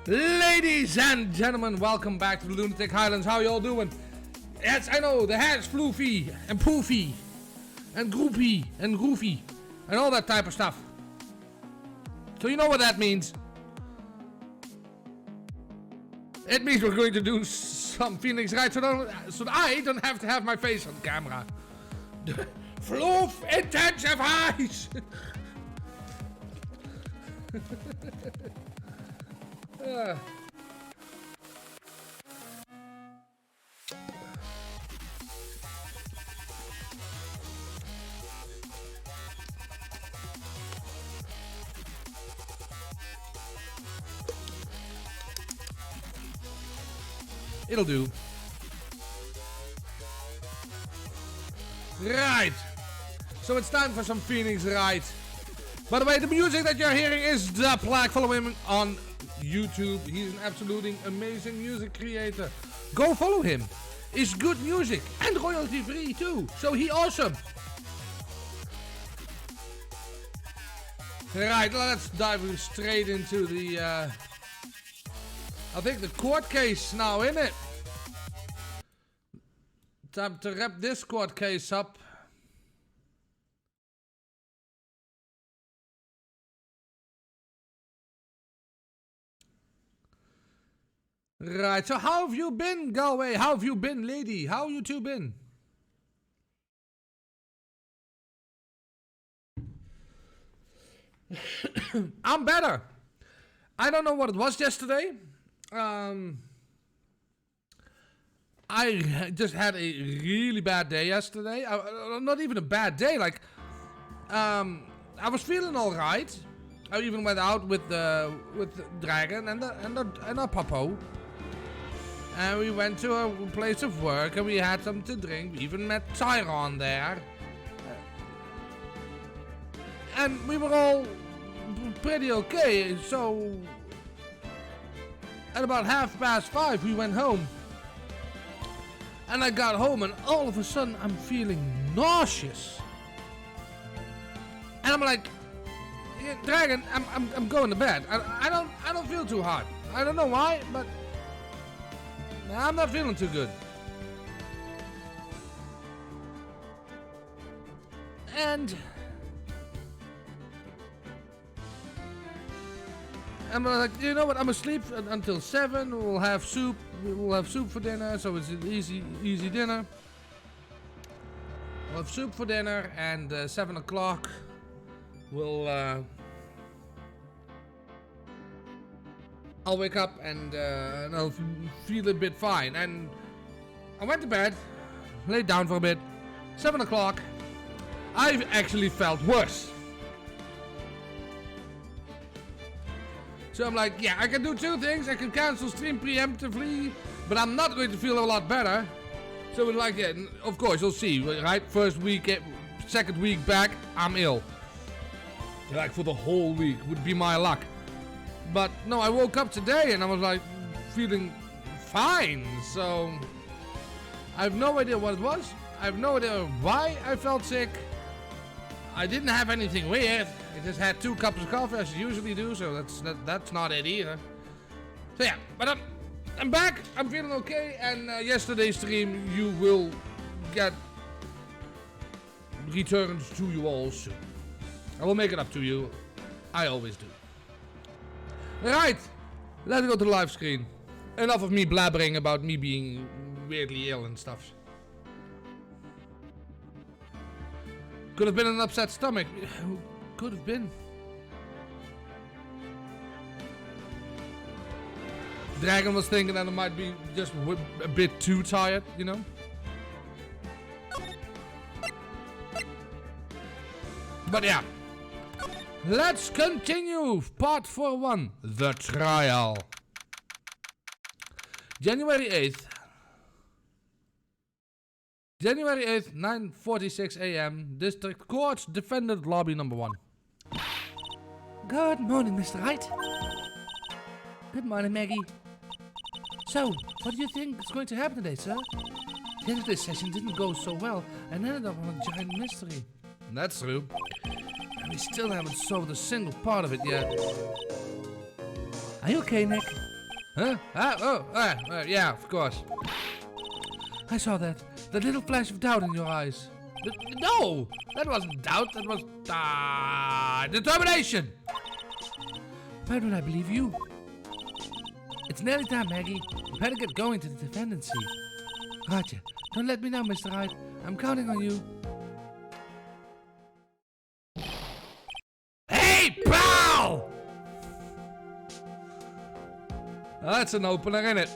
Ladies and gentlemen, welcome back to the Lunatic Highlands. How y'all doing? Yes, I know, the hair's floofy and poofy and groupy and goofy and all that type of stuff. So you know what that means. It means we're going to do some Phoenix Wright so that I don't have to have my face on camera. Floof intensifies! It'll do. Right. So it's time for some Phoenix Wright. By the way, the music that you're hearing is The Plague. Follow him on YouTube. He's an absolutely amazing music creator. Go follow him. It's good music and royalty free too. So he awesome. Right, let's dive straight into the I think the court case now, isn't it? Time to wrap this court case up. Right, so how have you been, Galway? How have you been, lady? How you two been? I'm better. I don't know what it was yesterday. I just had a really bad day yesterday. Not even a bad day. Like, I was feeling all right. I even went out with the Dragon and our Popo, and we went to a place of work and we had something to drink. We even met Tyron there, and we were all pretty okay. So at about 5:30 we went home. And I got home and all of a sudden I'm feeling nauseous. And I'm like, yeah, Dragon, I'm going to bed. I don't feel too hot. I don't know why, but I'm not feeling too good. And I'm like, you know what? I'm asleep until 7. We'll have soup. We'll have soup for dinner, so it's an easy dinner. We'll have soup for dinner, and 7 o'clock we'll I'll wake up and I'll feel a bit fine. And I went to bed, laid down for a bit. 7 o'clock, I've actually felt worse. So I'm like, yeah, I can do two things. I can cancel stream preemptively, but I'm not going to feel a lot better. So we're like, yeah, of course, you'll see, right? First week, second week back, I'm ill. Like for the whole week would be my luck. But no, I woke up today and I was like feeling fine. So I have no idea what it was. I have no idea why I felt sick. I didn't have anything weird. I just had 2 cups of coffee as I usually do, so that's not it either. So yeah, but I'm back. I'm feeling okay, and yesterday's stream you will get returned to you all soon. I will make it up to you. I always do. Right, let's go to the live screen. Enough of me blabbering about me being weirdly ill and stuff. Could have been an upset stomach. Could have been. Dragon was thinking that I might be just a bit too tired, you know? But yeah. Let's continue. Part 4-1. The trial. January 8th. January 8th, 9:46 a.m. District Court, Defendant Lobby number 1. Good morning, Mr. Wright. Good morning, Maggie. So, what do you think is going to happen today, sir? Yesterday's session didn't go so well and ended up on a giant mystery. That's true. We still haven't solved a single part of it yet. Are you okay, Nick? Huh? Yeah, of course. I saw that. The little flash of doubt in your eyes. No! That wasn't doubt, that was... determination! Why don't I believe you? It's nearly time, Maggie. You better get going to the dependency. Roger. Don't let me down, Mr. Wright. I'm counting on you. Hey, pal! That's an opener, isn't it?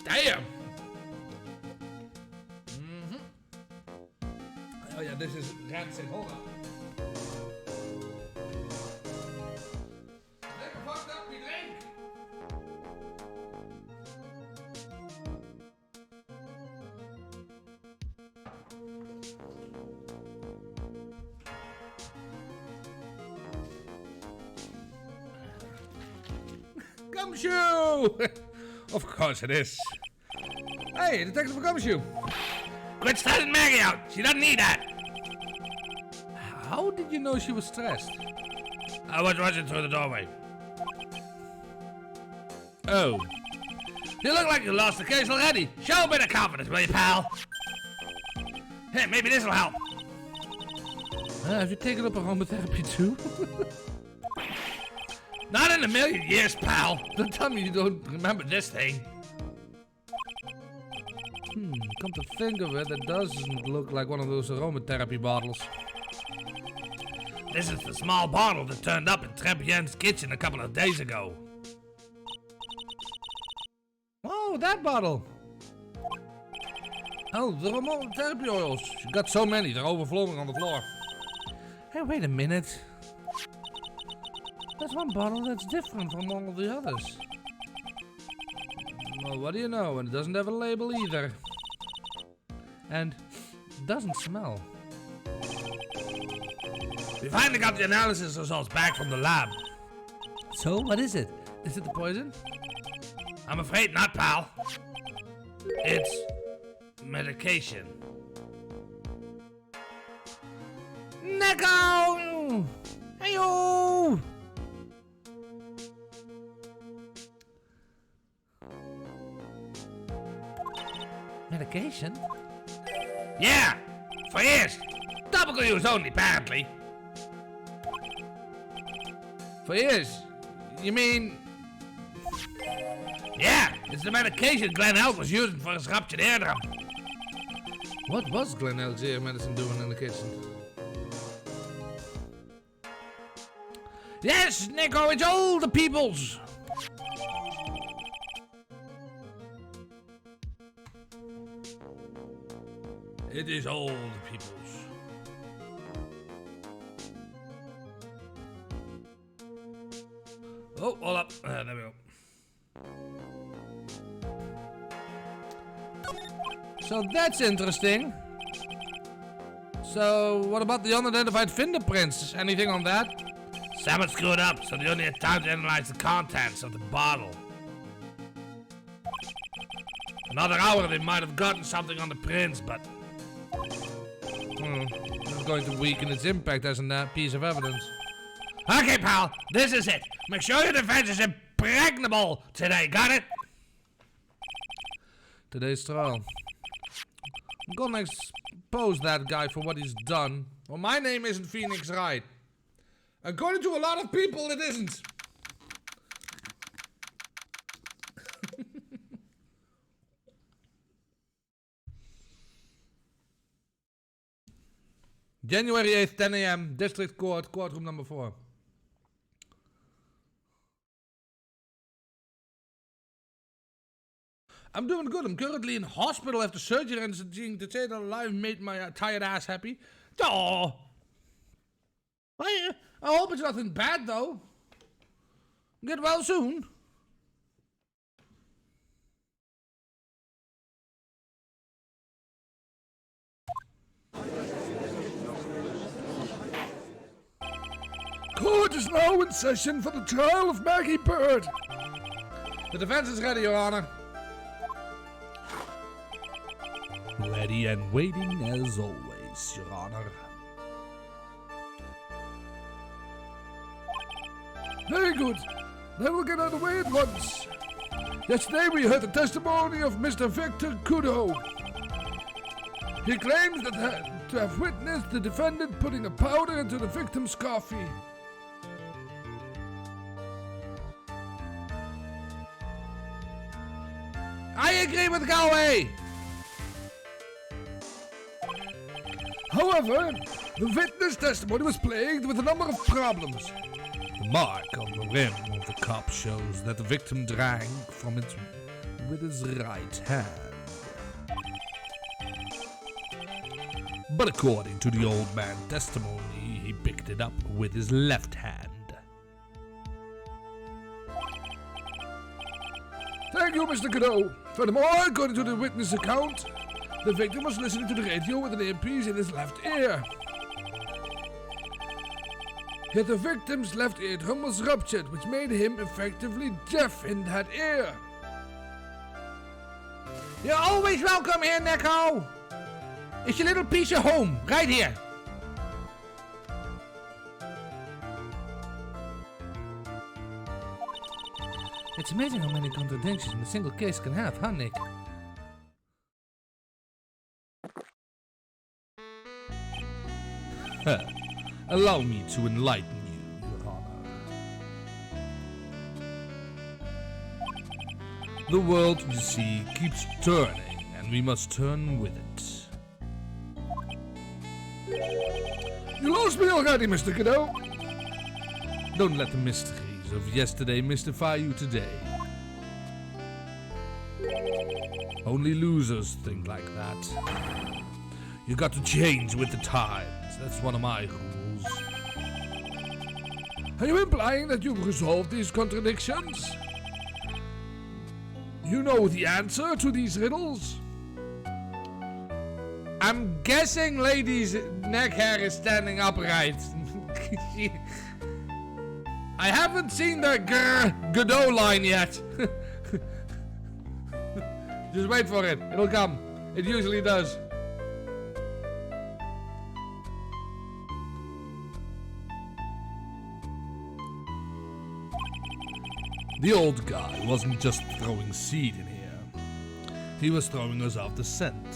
Damn! Oh yeah, this is dancing. Hold on. Never fucked up me leg. Gumshoe! Of course it is. Hey, Detective Gumshoe. Quit stressing Maggie out. She doesn't need that. How did you know she was stressed? I was rushing through the doorway. Oh. You look like you lost the case already. Show a bit of confidence, will you, pal? Hey, maybe this'll help. Have you taken up aromatherapy too? Not in a million years, pal. Don't tell me you don't remember this thing. Come to think of it, it doesn't look like one of those aromatherapy bottles. This is the small bottle that turned up in Tribulations' kitchen a couple of days ago. Oh, that bottle. Oh, the aromatherapy oils. She got so many, they're overflowing on the floor. Hey, wait a minute. There's one bottle that's different from all of the others. Well, what do you know? And it doesn't have a label either. And doesn't smell. We finally got the analysis results back from the lab. So, what is it? Is it the poison? I'm afraid not, pal. It's medication. Neko! Heyo! Medication? Yeah! For years! Topical use only, apparently. For years? You mean... Yeah! It's the medication Glenn Elk was using for his ruptured eardrum. What was Glenn Elk's ear medicine doing in the kitchen? Yes, Nico, it's all the people's! It is all the people's. Oh, all up. There we go. So that's interesting. So, what about the unidentified fingerprints? Anything on that? Someone screwed up, so they only had time to analyze the contents of the bottle. Another hour, they might have gotten something on the prints, but... It's going to weaken its impact as a piece of evidence. Okay, pal, this is it. Make sure your defense is impregnable today, got it? Today's trial. I'm gonna expose that guy for what he's done. Well, my name isn't Phoenix Wright. According to a lot of people, it isn't. January 8th, 10 a.m., District Court, courtroom number 4. I'm doing good. I'm currently in hospital after surgery and to say that alive made my tired ass happy. Oh, I hope it's nothing bad though. Get well soon. Court is now in session for the trial of Maggie Bird. The defense is ready, Your Honor. Ready and waiting as always, Your Honor. Very good. Then we'll get out of the way at once. Yesterday we heard the testimony of Mr. Victor Kudo. He claims to have witnessed the defendant putting a powder into the victim's coffee. I agree with Galway! However, the witness testimony was plagued with a number of problems. The mark on the rim of the cup shows that the victim drank from it with his right hand. But according to the old man's testimony, he picked it up with his left hand. Thank you, Mr. Cadeau. Furthermore, according to the witness account, the victim was listening to the radio with an earpiece in his left ear. Yet the victim's left eardrum was ruptured, which made him effectively deaf in that ear. You're always welcome here, Neko! It's your little piece of home, right here. It's amazing how many contradictions a single case can have, huh, Nick? Allow me to enlighten you, Your Honor. The world, you see, keeps turning, and we must turn with it. You lost me already, Mr. Cadeau. Don't let the mysteries of yesterday mystify you today. Only losers think like that. You got to change with the times. That's one of my rules. Are you implying that you've resolved these contradictions? You know the answer to these riddles? I'm guessing lady's neck hair is standing upright. I haven't seen the Godot line yet. Just wait for it. It'll come. It usually does. The old guy wasn't just throwing seed in here. He was throwing us off the scent.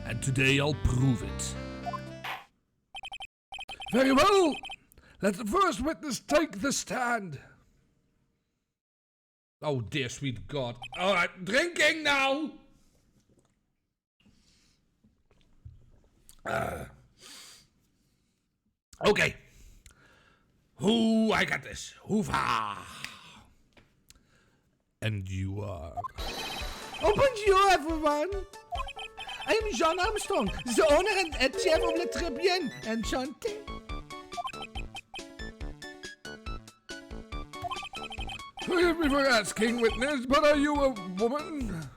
And today I'll prove it. Very well. Let the first witness take the stand. Oh dear sweet God. Alright, drinking now! Okay. I got this. Hoofa! And you are... Oh, bonjour everyone! I am John Armstrong, the owner and chef of the Tribune. Enchanté. Forgive me for asking, witness, but are you a woman?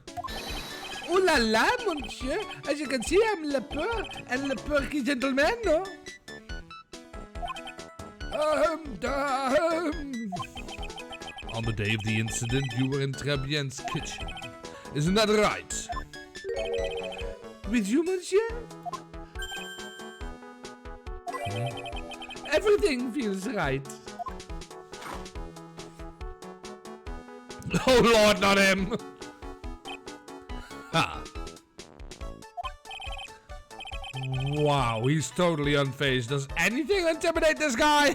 Oh la la, monsieur. As you can see, I'm le peur, and le perky gentleman, no? On the day of the incident, you were in Trebien's kitchen. Isn't that right? With you, monsieur? Everything feels right. Oh Lord, not him! Ha! Wow, he's totally unfazed. Does anything intimidate this guy?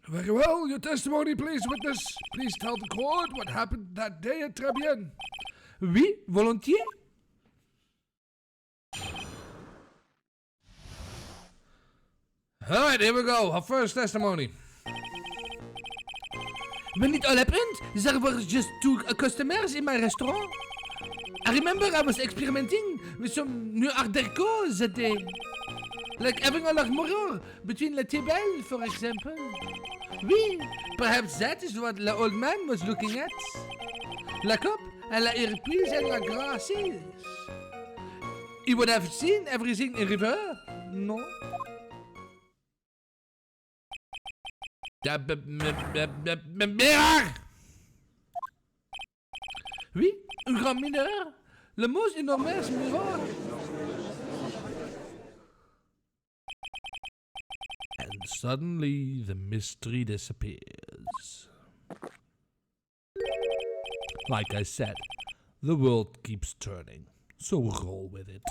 Very well, your testimony, please, witness. Please tell the court what happened that day at Tribune. Oui, volontiers. Alright, here we go. Our first testimony. When it all happened, there were just 2 customers in my restaurant. I remember I was experimenting with some new art deco that day. Like having a l'armoire between the table, for example. Oui, perhaps that is what the old man was looking at. La coupe, and la earpiece, and la glasses. He would have seen everything in reverse, no? Mirror! Oui, un grand mineur. Le most enormous mirror. suddenly the mystery disappears. Like I said, the world keeps turning, so roll with it.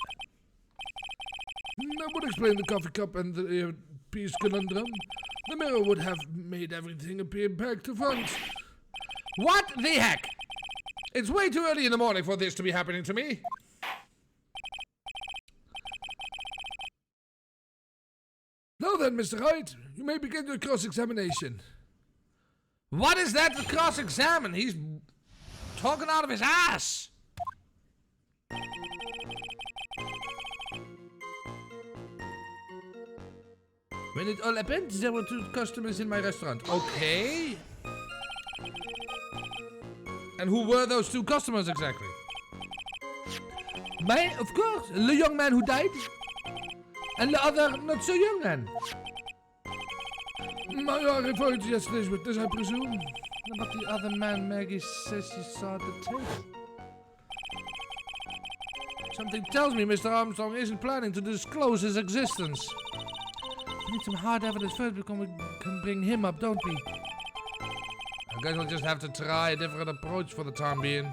That would explain the coffee cup and the peace conundrum. The mirror would have made everything appear back to front. What the heck? It's way too early in the morning for this to be happening to me. Now then, Mr. Wright, you may begin your cross-examination. What is that to cross-examine? He's talking out of his ass. When it all happened, there were 2 customers in my restaurant. Okay. And who were those 2 customers exactly? Of course, the young man who died. And the other not so young man. You are referring to yesterday's witness, I presume? But the other man, Maggie says she saw the tape. Something tells me Mr. Armstrong isn't planning to disclose his existence. We need some hard evidence first before we can bring him up, don't we? I guess we'll just have to try a different approach for the time being.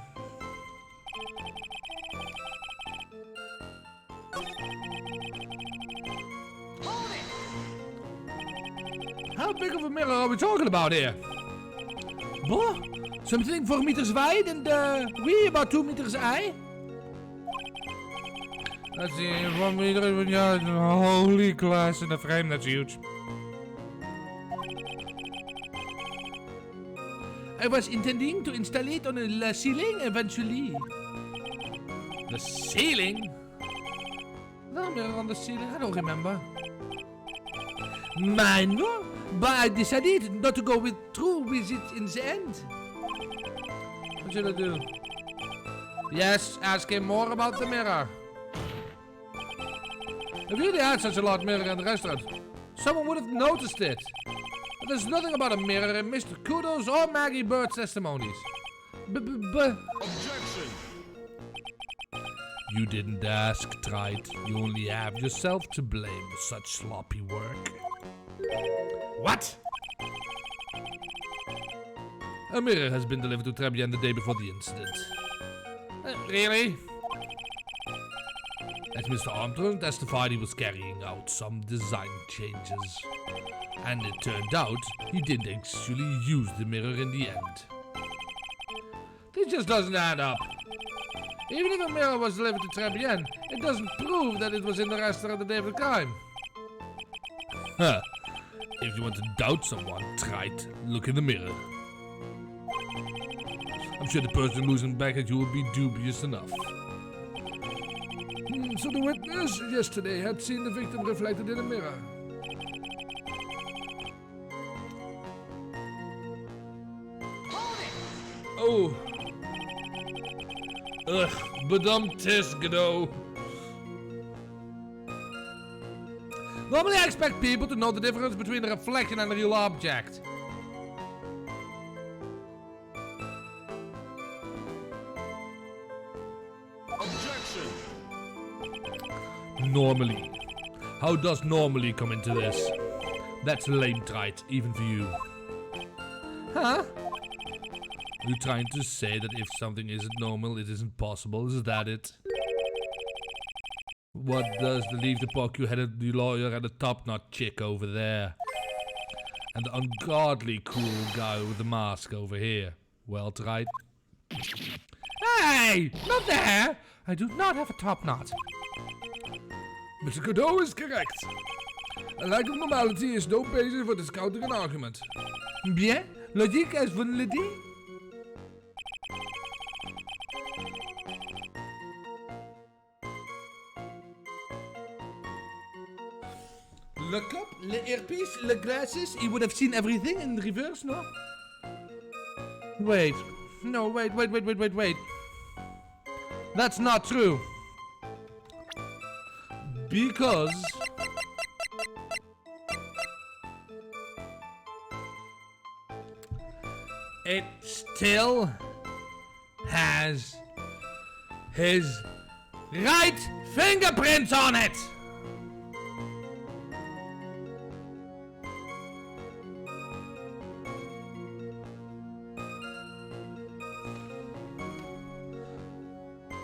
How big of a mirror are we talking about here? Boah, something 4 meters wide and about 2 meters high. Let's see, 1 meter, yeah, holy glass in the frame, that's huge. I was intending to install it on the ceiling eventually. The ceiling? The mirror on the ceiling? I don't remember. No, but I decided not to go through with it in the end. What should I do? Yes, ask him more about the mirror. If you really had such a large mirror in the restaurant, someone would have noticed it. But there's nothing about a mirror in Mr. Kudos or Maggie Bird's testimonies. Objection! You didn't ask, Wright. You only have yourself to blame for such sloppy work. What? A mirror has been delivered to Tribulations the day before the incident. Really? As Mr. Armstrong testified, he was carrying out some design changes. And it turned out he didn't actually use the mirror in the end. This just doesn't add up. Even if a mirror was delivered to Tribulations, it doesn't prove that it was in the restaurant the day of the crime. Huh. If you want to doubt someone, try it. Look in the mirror. I'm sure the person losing back at you will be dubious enough. So the witness yesterday had seen the victim reflected in a mirror. Oh. Ugh, badum-tisk, Godot. Normally I expect people to know the difference between a reflection and a real object. Objection! Normally. How does normally come into this? That's lame, Wright, even for you. Huh? Are you trying to say that if something isn't normal, it isn't possible? Is that it? What does the leave the poke you had the lawyer and the top-knot chick over there? And the ungodly cool guy with the mask over here? Well, Wright. Hey! Not there! I do not have a top-knot. Mr. Godot is correct. A lack of normality is no basis for discounting an argument. Bien, logique as vous le dites. Le cup, le earpiece, le glasses, he would have seen everything in reverse, no? Wait. No, wait. That's not true. Because it still has his right fingerprints on it.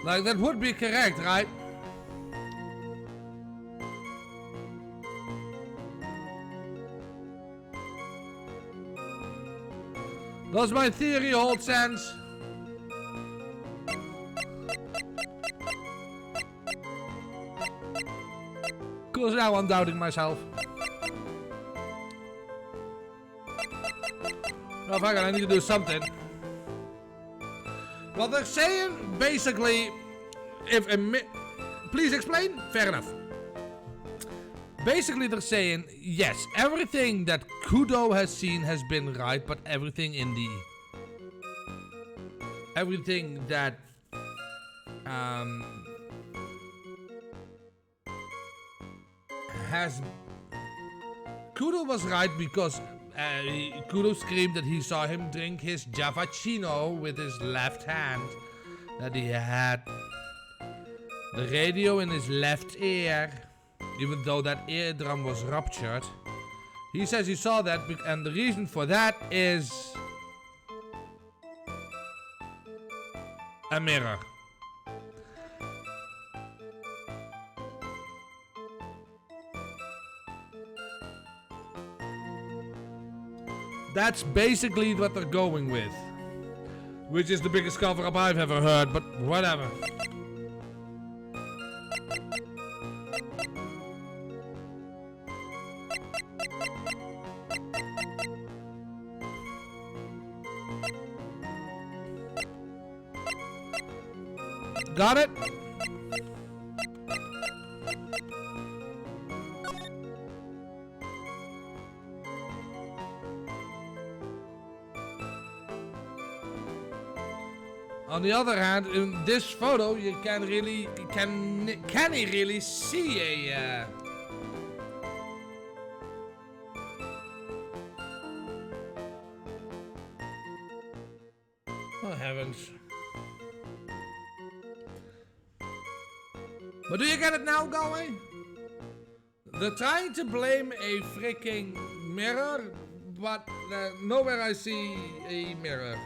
Like, that would be correct, right? Does my theory hold sense? Because now I'm doubting myself. Oh, fuck it, I need to do something. Well, they're saying, basically, if a please explain? Fair enough. Basically, they're saying, yes, everything that Kudo has seen has been right, but everything that, Kudo was right because Kudo screamed that he saw him drink his Javachino with his left hand. That he had the radio in his left ear, even though that eardrum was ruptured. He says he saw that, and the reason for that is a mirror. That's basically what they're going with. Which is the biggest cover-up I've ever heard, but whatever. Got it? On the other hand, in this photo, you can he really see a oh heavens. But do you get it now, going? They're trying to blame a freaking mirror, but nowhere I see a mirror.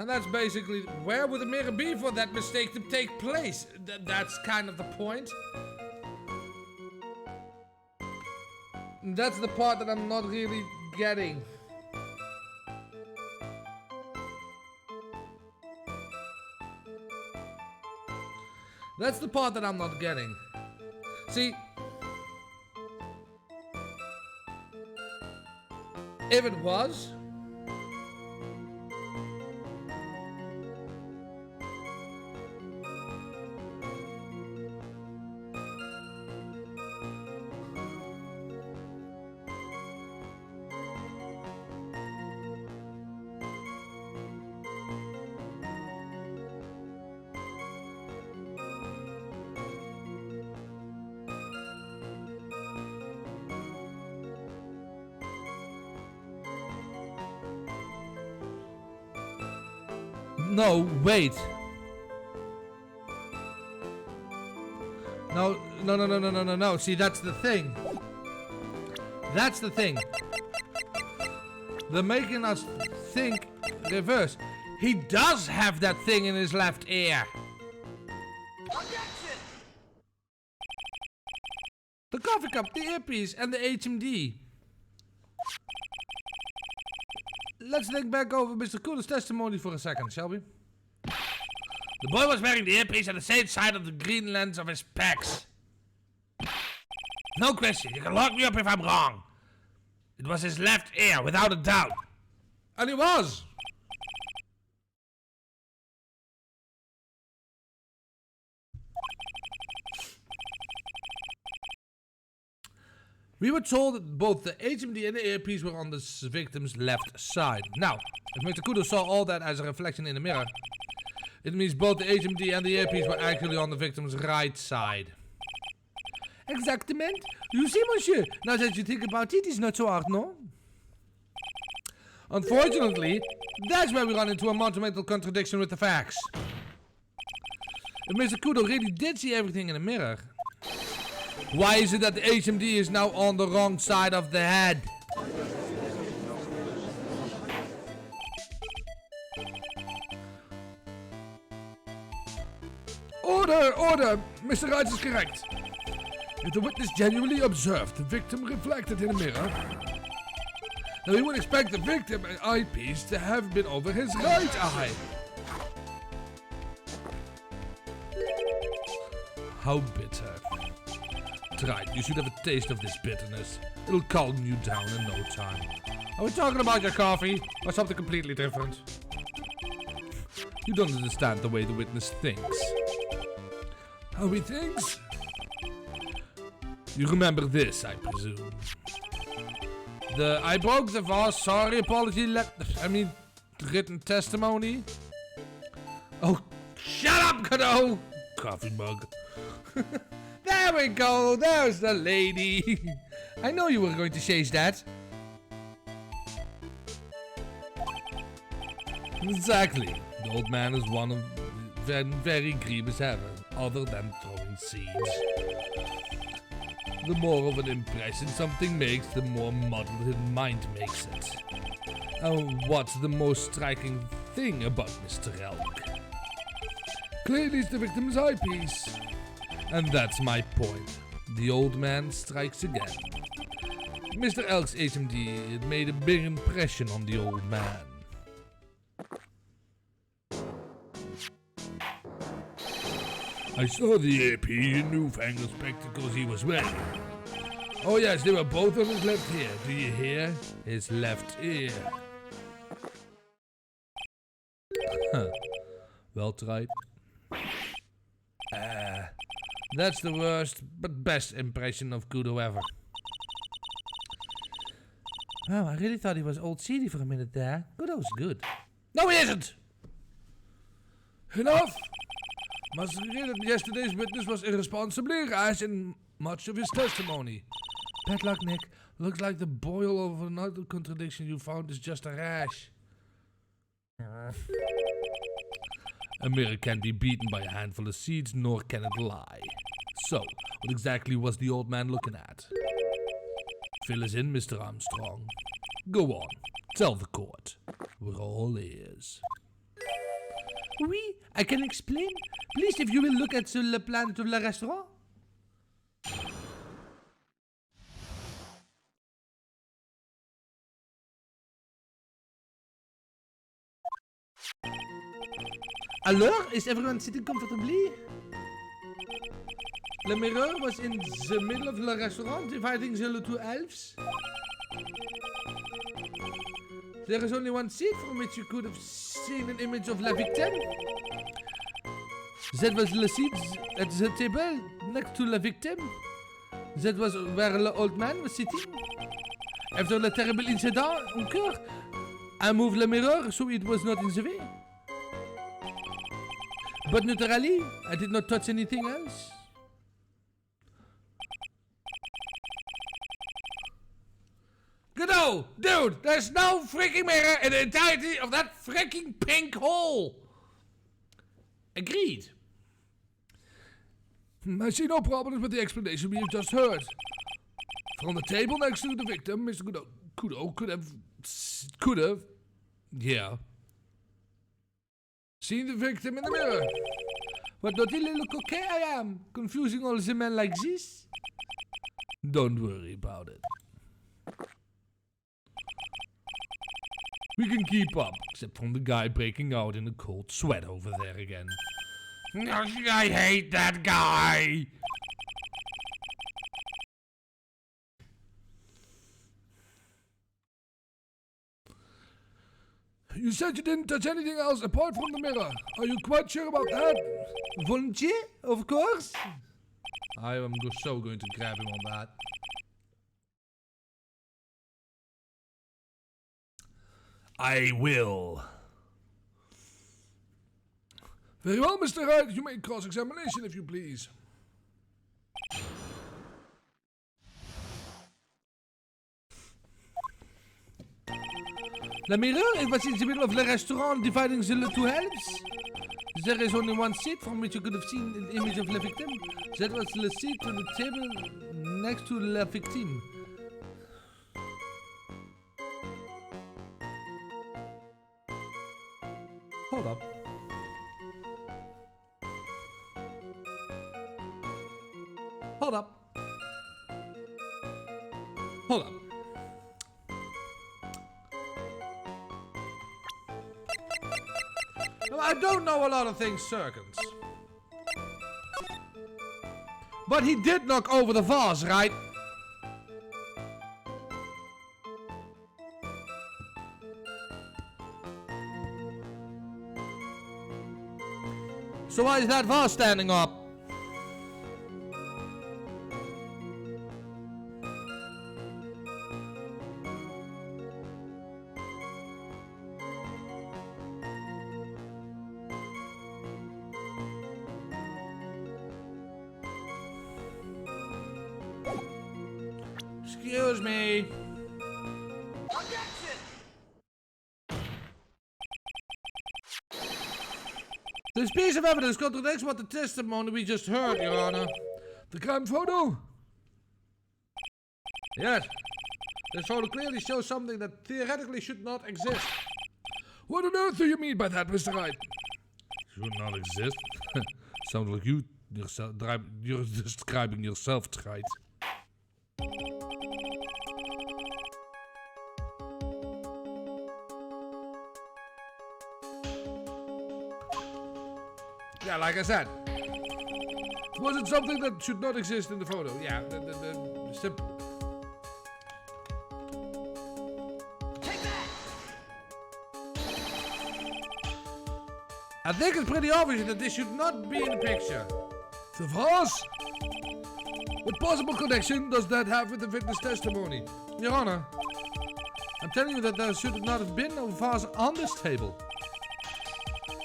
And that's basically, where would the mirror be for that mistake to take place? That's kind of the point. That's the part that I'm not really getting. That's the part that I'm not getting. See, if it was, no, wait. No. See, that's the thing. That's the thing. They're making us think reverse. He does have that thing in his left ear. Objection! The coffee cup, the earpiece, and the HMD. Let's think back over Mr. Cool's testimony for a second, shall we? The boy was wearing the earpiece at the same side of the green lens of his pecs. No question, you can lock me up if I'm wrong. It was his left ear, without a doubt. And he was. We were told that both the HMD and the earpiece were on the victim's left side. Now, if Mr. Kudo saw all that as a reflection in the mirror, it means both the HMD and the earpiece were actually on the victim's right side. Exactement. You see, monsieur, now that you think about it, it's not so hard, no? Unfortunately, that's where we run into a monumental contradiction with the facts. If Mr. Kudo really did see everything in the mirror, why is it that the HMD is now on the wrong side of the head? Order! Order! Mr. Wright is correct. If the witness genuinely observed the victim reflected in a mirror, then we would expect the victim eyepiece to have been over his right eye. How bitter. Right, you should have a taste of this bitterness. It'll calm you down in no time. Are we talking about your coffee or something completely different? You don't understand the way the witness thinks. How he thinks? You remember this, I presume. I broke the vase, sorry, apology, written testimony. Oh, shut up, Cadeau! Coffee mug. There we go, there's the lady. I know you were going to change that. Exactly. The old man is one of very grievous error, other than throwing seeds. The more of an impression something makes, the more muddled his mind makes it. And what's the most striking thing about Mr. Elk? Clearly it's the victim's eyepiece. And that's my point. The old man strikes again. Mr. Elk's HMD had made a big impression on the old man. I saw the AP in newfangled spectacles he was wearing. Oh yes, they were both on his left ear. Do you hear? His left ear. Well tried. That's the worst, but best impression of Kudo ever. Wow, I really thought he was old seedy for a minute there. Kudo's good. No, he isn't! Enough! Must agree that yesterday's witness was irresponsibly rash in much of his testimony. Bad luck, Nick. Looks like the boil of another contradiction you found is just a rash. A mirror can't be beaten by a handful of seeds, nor can it lie. So, what exactly was the old man looking at? Fill us in, Mr. Armstrong. Go on. Tell the court. We're all ears. Oui, I can explain. Please, if you will look at le plan of le restaurant. Alors, is everyone sitting comfortably? Le mirror was in the middle of the restaurant, dividing the two elves. There is only one seat from which you could have seen an image of la victime. That was the seat at the table next to la victime. That was where the old man was sitting. After the terrible incident occurred, I moved the mirror so it was not in the way. But naturally, I did not touch anything else. No, dude, there's no freaking mirror in the entirety of that freaking pink hole. Agreed. I see no problems with the explanation we have just heard. From the table next to the victim, Mr. Kudo could have, yeah, seen the victim in the mirror. What a little coquet I am, confusing all the men like this. Don't worry about it. We can keep up, except from the guy breaking out in a cold sweat over there again. I hate that guy! You said you didn't touch anything else apart from the mirror. Are you quite sure about that? Volunteer? Of course. I am so going to grab him on that. I will. Very well, Mr. Wright. You may cross-examination if you please. The mirror, it was in the middle of the restaurant dividing the two halves. There is only one seat from which you could have seen the image of the victim. That was the seat on the table next to the victim. Hold up. Hold up. Hold up. Now, I don't know a lot of things circums. But he did knock over the vase, right? So why is that vase standing up? Excuse me. Objection! This piece of evidence contradicts what the testimony we just heard, Your Honor. The crime photo? Yes. This photo clearly shows something that theoretically should not exist. What on earth do you mean by that, Mr. Wright? Should not exist? Sounds like you're describing yourself, Wright. Yeah, like I said. Was it something that should not exist in the photo? Yeah, the simple. Take that! I think it's pretty obvious that this should not be in the picture. The vase? What possible connection does that have with the witness testimony? Your Honor, I'm telling you that there should not have been no vase on this table.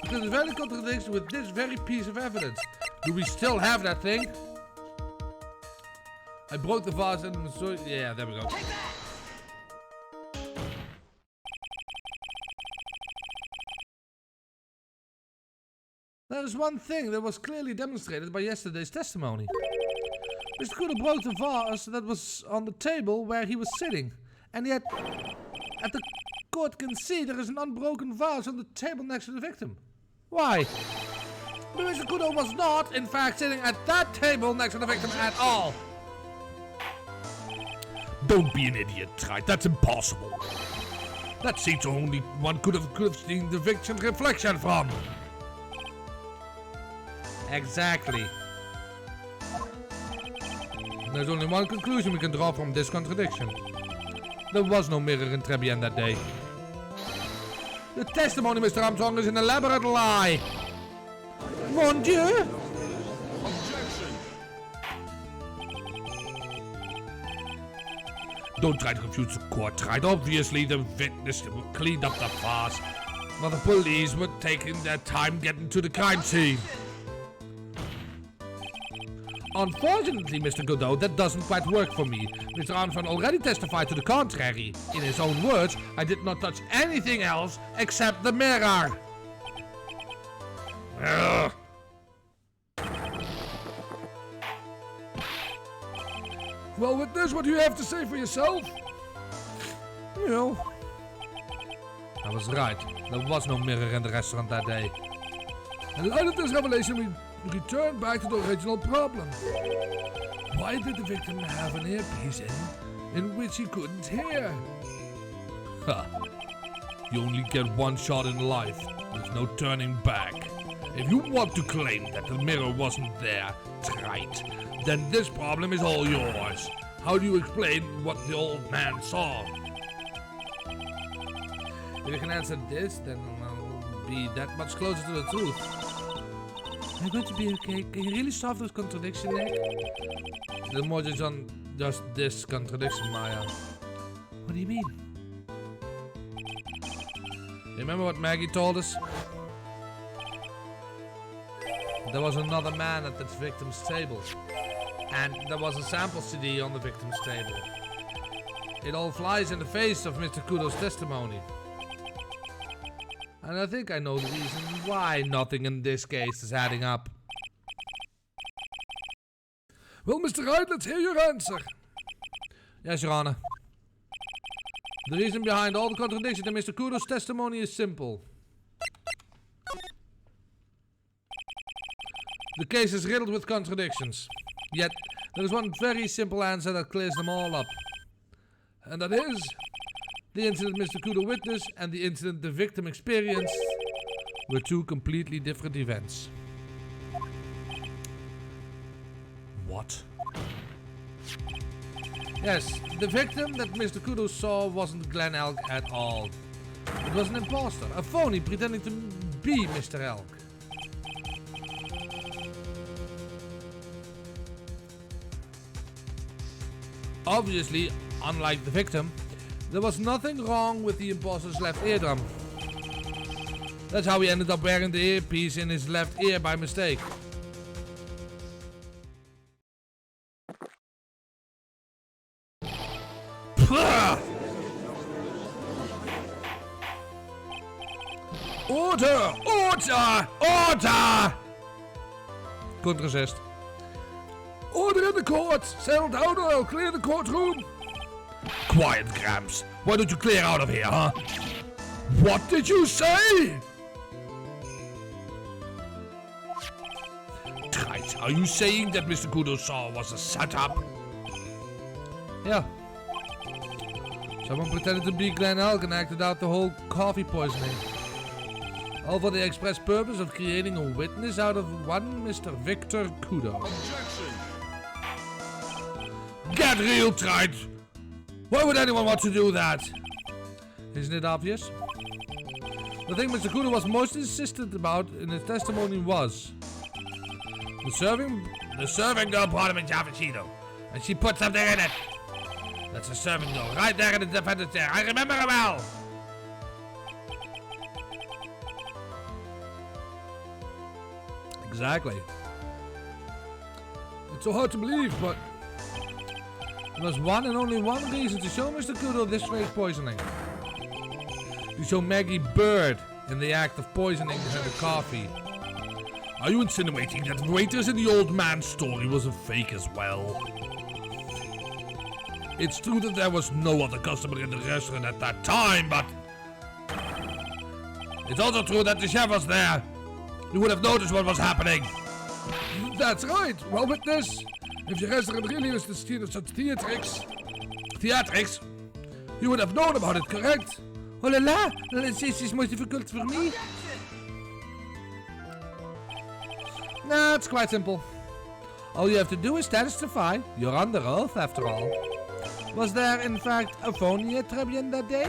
Because it very contradicts with this very piece of evidence. Do we still have that thing? I broke the vase and so yeah, there we go. Take that! There is one thing that was clearly demonstrated by yesterday's testimony. Mr. Kudo broke the vase that was on the table where he was sitting. And yet, as the court can see, there is an unbroken vase on the table next to the victim. Why? But Mr. Kudo was not, in fact, sitting at that table next to the victim at all. Don't be an idiot, Wright. That's impossible. That seats only one could have seen the victim's reflection from. Exactly. There's only one conclusion we can draw from this contradiction. There was no mirror in Tribulations that day. The testimony, Mr. Armstrong, is an elaborate lie. Mon Dieu! Objection! Don't try to confuse the court, Wright. Obviously, the witness cleaned up the vase, while the police were taking their time getting to the crime scene. Unfortunately, Mr. Godot, that doesn't quite work for me. Mr. Armstrong already testified to the contrary. In his own words, I did not touch anything else except the mirror. Ugh. Well, witness, what do you have to say for yourself? You know. I was right. There was no mirror in the restaurant that day. In light of this revelation, we return back to the original problem. Why did the victim have an earpiece in which he couldn't hear? Ha. You only get one shot in life. There's no turning back. If you want to claim that the mirror wasn't there, Wright, then this problem is all yours. How do you explain what the old man saw? If you can answer this, then I'll be that much closer to the truth. Are you going to be okay? Can you really solve this contradiction, Nick? The more just on just this contradiction, Maya. What do you mean? Remember what Maggie told us? There was another man at the victim's table. And there was a sample CD on the victim's table. It all flies in the face of Mr. Kudo's testimony. And I think I know the reason why nothing in this case is adding up. Well, Mr. Wright, let's hear your answer. Yes, Your Honor. The reason behind all the contradictions in Mr. Kudo's testimony is simple. The case is riddled with contradictions. Yet, There is one very simple answer that clears them all up. And that is, the incident Mr. Kudo witnessed and the incident the victim experienced were two completely different events. What? Yes, the victim that Mr. Kudo saw wasn't Glenn Elk at all. It was an imposter, a phony pretending to be Mr. Elk. Obviously, unlike the victim, there was nothing wrong with the imposter's left eardrum. That's how he ended up wearing the earpiece in his left ear by mistake. Order! Order! Order! Couldn't resist. Order in the court! Settle down or I'll clear the courtroom! Quiet, Gramps. Why don't you clear out of here, huh? What did you say? Trite, are you saying that Mr. Kudo saw was a setup? Yeah. Someone pretended to be Glenn Elk and acted out the whole coffee poisoning. All for the express purpose of creating a witness out of one Mr. Victor Kudo. Objection! Get real, Trite! Why would anyone want to do that? Isn't it obvious? The thing Mr. Kudo was most insistent about in his testimony was the serving girl brought him a cappuccino, and she put something in it. That's a serving girl right there in the defendant's chair. I remember her well. Exactly. It's so hard to believe, but there was one and only one reason to show Mr. Kudo this strange poisoning. To show Maggie Bird in the act of poisoning her coffee. Are you insinuating that waiters in the old man's story was a fake as well? It's true that there was no other customer in the restaurant at that time, but it's also true that the chef was there. You would have noticed what was happening. That's right. Well, witness, if your restaurant really is the scene of such theatrics, you would have known about it, correct? Oh la la, this is more difficult for me. Nah, it's quite simple. All you have to do is testify. You're under oath, after all. Was there, in fact, a phony at Tribune that day?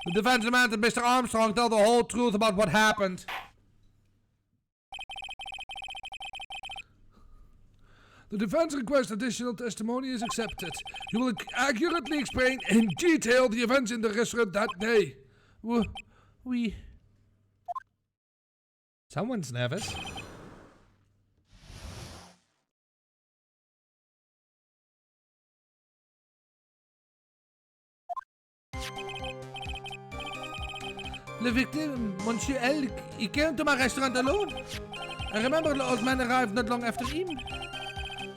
The defense demanded Mr. Armstrong tell the whole truth about what happened. The defense request additional testimony is accepted. You will accurately explain in detail the events in the restaurant that day. We... Someone's nervous. Le victim, Monsieur Elk, he came to my restaurant alone. I remember the old man arrived not long after him.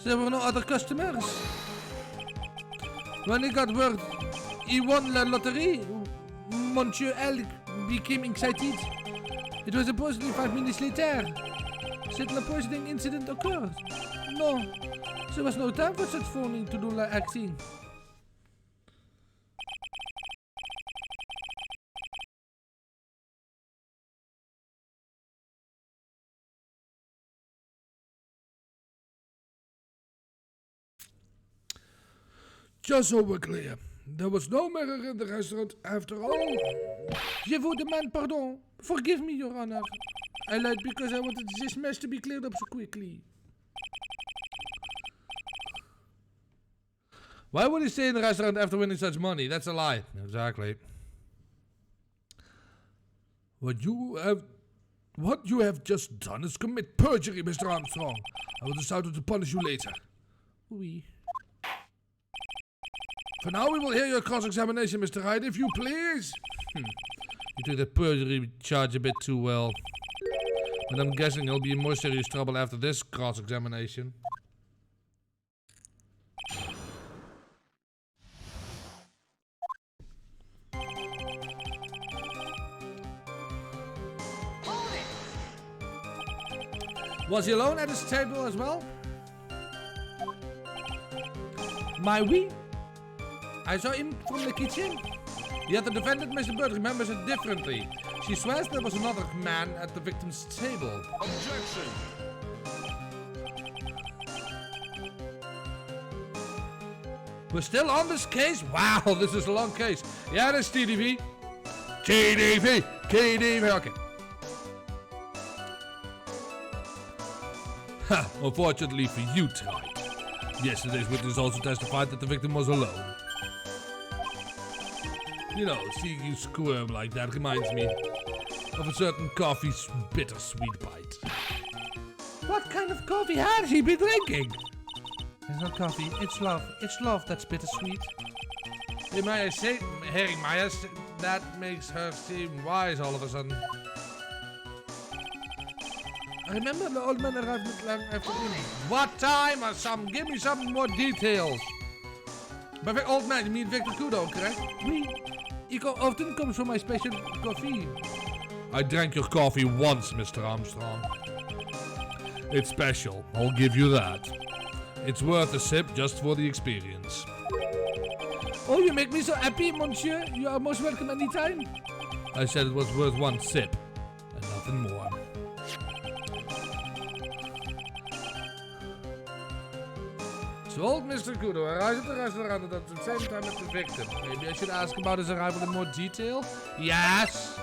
There were no other customers. When he got word he won the lottery, Monsieur Elk became excited. It was supposedly 5 minutes later. Said the poisoning incident occurred. No, there was no time for such phoning to do like acting. Just so we're clear, there was no mirror in the restaurant after all. Je vous demande pardon. Forgive me, Your Honor. I lied because I wanted this mess to be cleared up so quickly. Why would he stay in the restaurant after winning such money? That's a lie. Exactly. What you have just done is commit perjury, Mr. Armstrong. I will decide to punish you later. Oui. For now, we will hear your cross-examination, Mr. Wright, if you please. You took the perjury charge a bit too well. But I'm guessing he'll be in more serious trouble after this cross-examination. Was he alone at his table as well? My we? I saw him from the kitchen. Yet the defendant, Mr. Bird, remembers it differently. She swears there was another man at the victim's table. Objection. We're still on this case? Wow, this is a long case. Yeah, that's TDV. TDV. Okay. Ha, unfortunately for you, Ty. Yesterday's witness also testified that the victim was alone. You know, seeing you squirm like that reminds me of a certain coffee's bittersweet bite. What kind of coffee had he been drinking? It's not coffee, it's love. It's love that's bittersweet. Hey, Maya, hearing Maya, that makes her seem wise all of a sudden. I remember the old man arrived not long after dinner. What time or some? Give me some more details. By old man, you mean Victor Kudo, correct? Oui. He often comes for my special coffee. I drank your coffee once, Mr. Armstrong. It's special, I'll give you that. It's worth a sip just for the experience. Oh, you make me so happy, monsieur. You are most welcome anytime. I said it was worth one sip, and nothing more. So old Mr. Kudo arrived at the restaurant at the same time as the victim. Maybe I should ask about his arrival in more detail? Yes!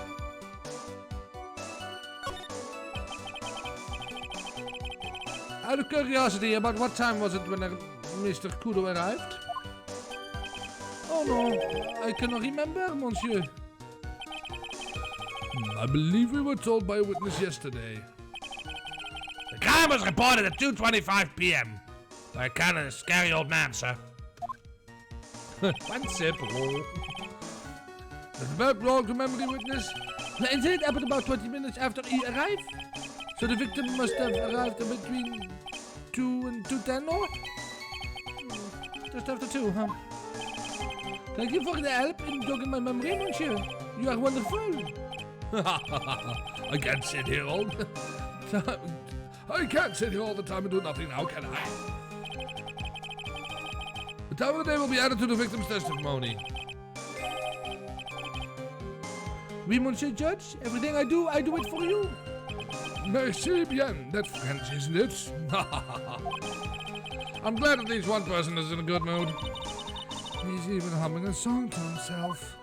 Out of curiosity, about what time was it when Mr. Kudo arrived? Oh no, I cannot remember, monsieur. I believe we were told by a witness yesterday. The crime was reported at 2:25 p.m. by a kind of scary old man, sir. One sip. The verbal memory witness. The incident happened about 20 minutes after he arrived. So the victim must have arrived between 2 and 2:10 or? Just after 2, huh? Thank you for the help in jogging my memory, monsieur. You are wonderful. I can't sit here all the time. I can't sit here all the time and do nothing now, can I? The time of the day will be added to the victim's testimony. Oui, monsieur judge. Everything I do it for you. Merci bien. That's French, isn't it? I'm glad at least one person is in a good mood. He's even humming a song to himself.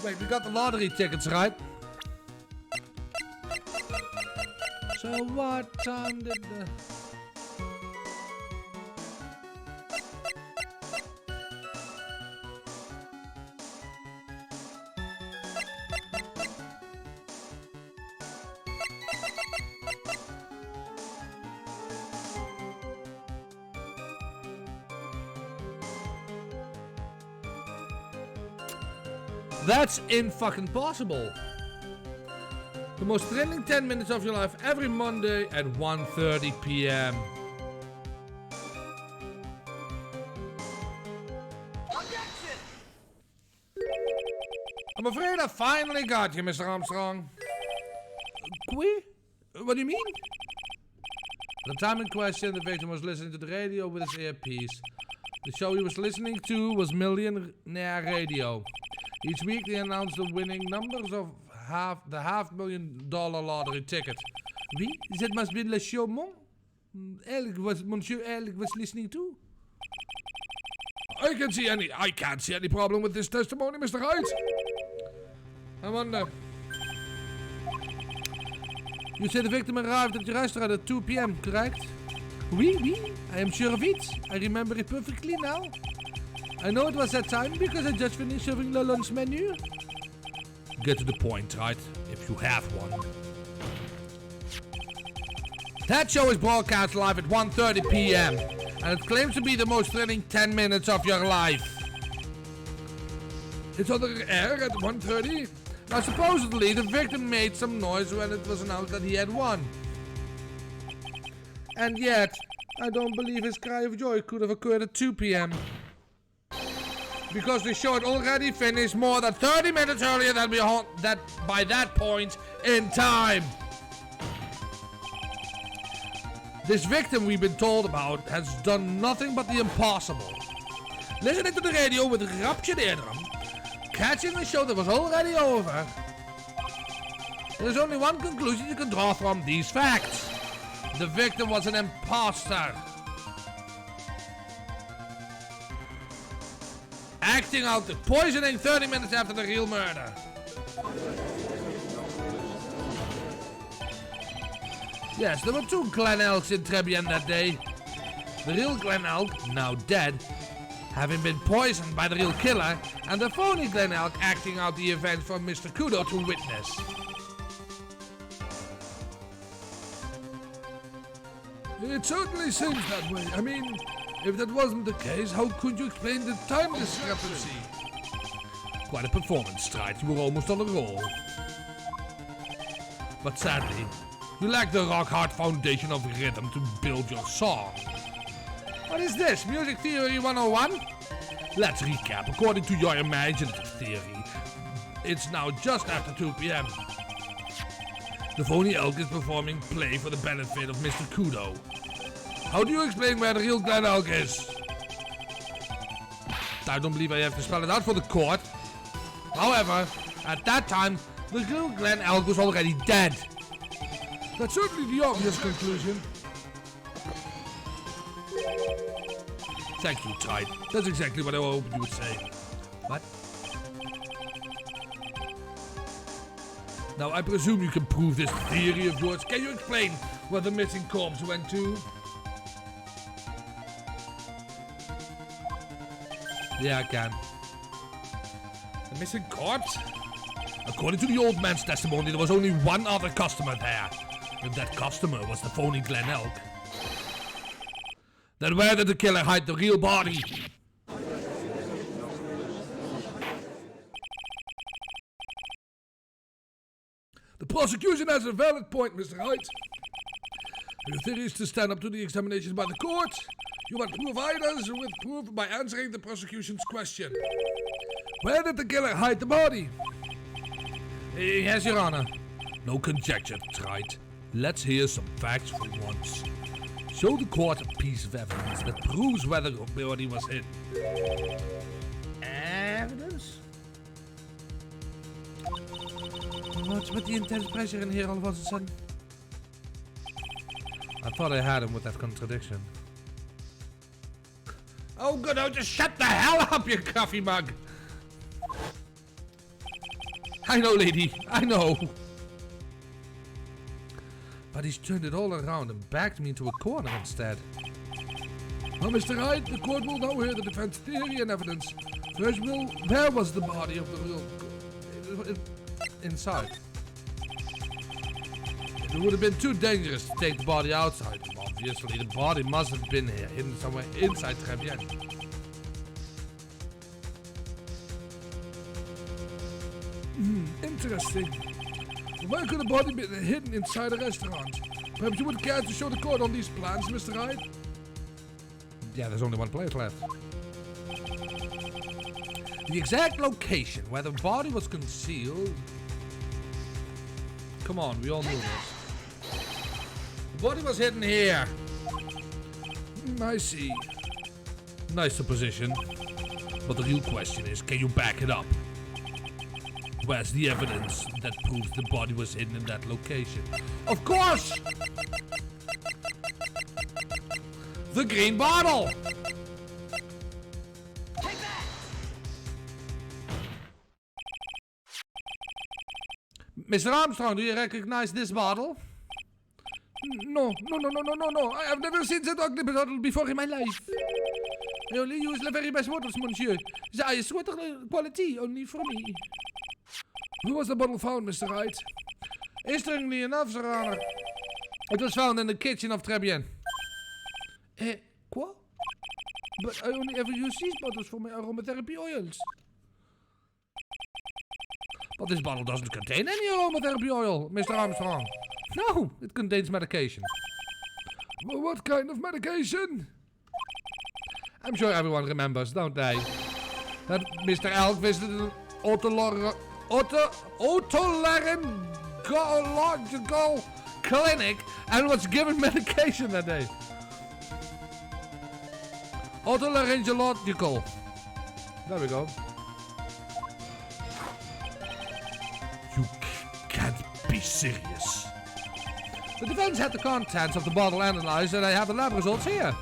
Wait, we got the lottery tickets, right? So what time did the... That's in-fucking possible. The most thrilling 10 minutes of your life every Monday at 1:30 p.m. Objection! I'm afraid I finally got you, Mr. Armstrong. Qui? What do you mean? At the time in question, the victim was listening to the radio with his earpiece. The show he was listening to was Millionaire Radio. Each week they announced the winning numbers of the $500,000 lottery ticket. Oui, that must be le show Monsieur Elg was listening to. I can't see any problem with this testimony, Mr. Wright. I wonder. You said the victim arrived at your restaurant at 2 p.m., correct? Oui, I am sure of it. I remember it perfectly now. I know it was that time because I just finished serving the lunch menu. Get to the point, right? If you have one. That show is broadcast live at 1:30 p.m. and it claims to be the most thrilling 10 minutes of your life. It's on the air at 1:30. Now supposedly the victim made some noise when it was announced that he had won. And yet, I don't believe his cry of joy could have occurred at 2 p.m. Because the show had already finished more than 30 minutes earlier than by that point in time. This victim we've been told about has done nothing but the impossible. Listening to the radio with ruptured eardrum, catching a show that was already over. There's only one conclusion you can draw from these facts. The victim was an imposter. Acting out the poisoning 30 minutes after the real murder. Yes, there were 2 Glen Elks in Tribulations that day. The real Glen Elk, now dead, having been poisoned by the real killer, and the phony Glen Elk acting out the event for Mr. Kudo to witness. It certainly seems that way. I mean, if that wasn't the case, how could you explain the time discrepancy? Quite a performance, Wright. You were almost on a roll. But sadly, you lack the rock-hard foundation of rhythm to build your song. What is this? Music Theory 101? Let's recap. According to your imaginative theory, it's now just after 2 p.m. The phony elk is performing play for the benefit of Mr. Kudo. How do you explain where the real Glen Elk is? I don't believe I have to spell it out for the court. However, at that time, the real Glen Elk was already dead. That's certainly the obvious conclusion. Thank you, Tide. That's exactly what I hoped you would say. What? Now, I presume you can prove this theory of yours. Can you explain where the missing corpse went to? Yeah, I can. The missing corpse? According to the old man's testimony, there was only one other customer there. And that customer was the phony Glen Elk. Then where did the killer hide the real body? The prosecution has a valid point, Mr. Wright. Your theory is to stand up to the examinations by the court. You must provide us with proof by answering the prosecution's question. Where did the killer hide the body? Yes, Your Honor. No conjecture, Wright. Let's hear some facts for once. Show the court a piece of evidence that proves where the body was hidden. Evidence? What's with the intense pressure in here all of a sudden? I thought I had him with that contradiction. Oh good, oh just shut the hell up, you coffee mug! I know, lady, I know. But he's turned it all around and backed me into a corner instead. Well, Mr. Wright, the court will now hear the defense theory and evidence. First, where was the body of the real... Inside. It would have been too dangerous to take the body outside. Obviously, the body must have been here, hidden somewhere inside Tribulations. Interesting. Where could the body be hidden inside a restaurant? Perhaps you would care to show the court on these plans, Mr. Wright? Yeah, there's only one place left. The exact location where the body was concealed. Come on, we all knew this. The body was hidden here. I see. Nice supposition. But the real question is, can you back it up? Where's the evidence that proves the body was hidden in that location? Of course! The green bottle! Take that! Mr. Armstrong, do you recognize this bottle? No. I have never seen that ugly bottle before in my life. I only use the very best bottles, monsieur. The highest water quality, only for me. Where was the bottle found, Mr. Wright? Interestingly enough, Your Honor, it was found in the kitchen of Tribulations. Quoi? But I only ever use these bottles for my aromatherapy oils. But this bottle doesn't contain any aromatherapy oil, Mr. Armstrong. No, it contains medication. What kind of medication? I'm sure everyone remembers, don't they? That Mr. Elk visited an otolaryngological clinic and was given medication that day. Otolaryngological. There we go. You can't be serious. The defense had the contents of the bottle analyzed and I have the lab results here.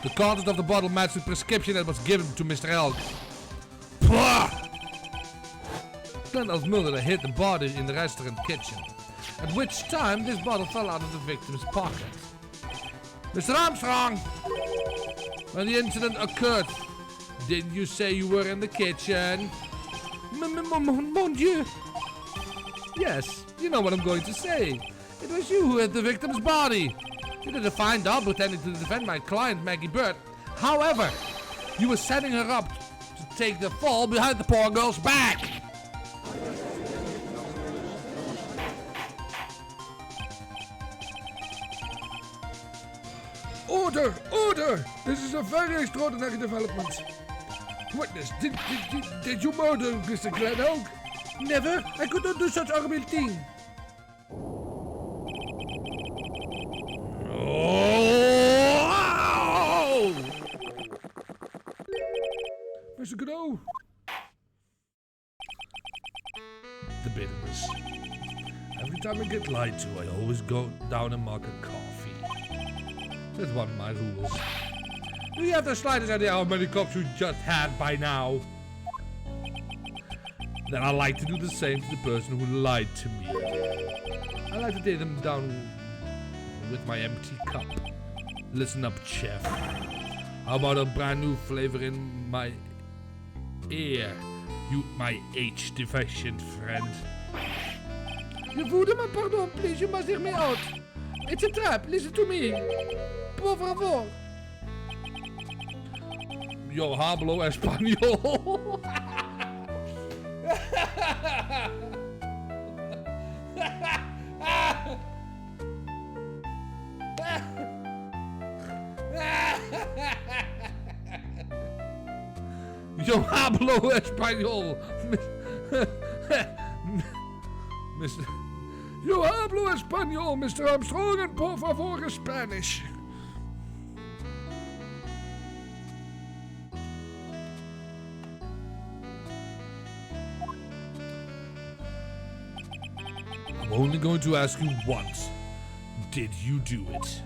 The content of the bottle matched the prescription that was given to Mr. Elk. Glenn murderer hid the body in the restaurant kitchen, at which time this bottle fell out of the victim's pocket. Mr. Armstrong, when the incident occurred, didn't you say you were in the kitchen? Mon Dieu. Yes, you know what I'm going to say. It was you who hid the victim's body. You did a fine job pretending to defend my client, Maggie Bird. However, you were setting her up to take the fall behind the poor girl's back. Order! Order! This is a very extraordinary development. Witness, did you murder Mr. Glen Oak? Never. I could not do such horrible thing. Oh! Mr. Godot. The bitterness. Every time I get lied to, I always go down and mark a coffee. That's one of my rules. Do you have the slightest idea how many cops you just had by now? Then I like to do the same to the person who lied to me. I like to take them down with my empty cup. Listen up, chef. How about a brand new flavor in my ear, you my H-deficient friend? You voodoo, my pardon, please, you must hear me out. It's a trap, listen to me. Por favor. Yo hablo español. Yo hablo español. Mr. Yo hablo español, Mr. Armstrong, and por favor Spanish. I'm only going to ask you once. Did you do it?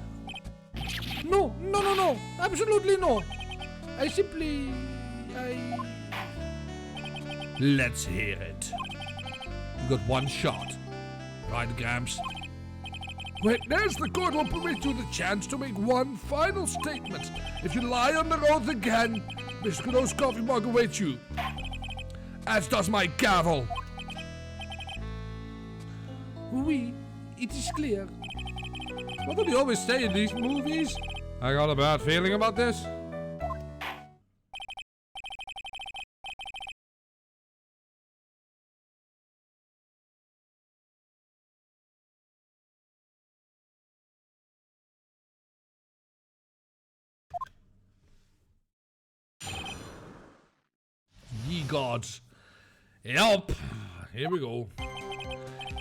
No, absolutely no. Let's hear it. You got one shot. Right, Gramps? Witness, the court will permit you the chance to make one final statement. If you lie under oath again, Mr. Godot's coffee mug awaits you. As does my gavel. Oui, it is clear. What do they always say in these movies? I got a bad feeling about this. Ye gods. Help! Here we go.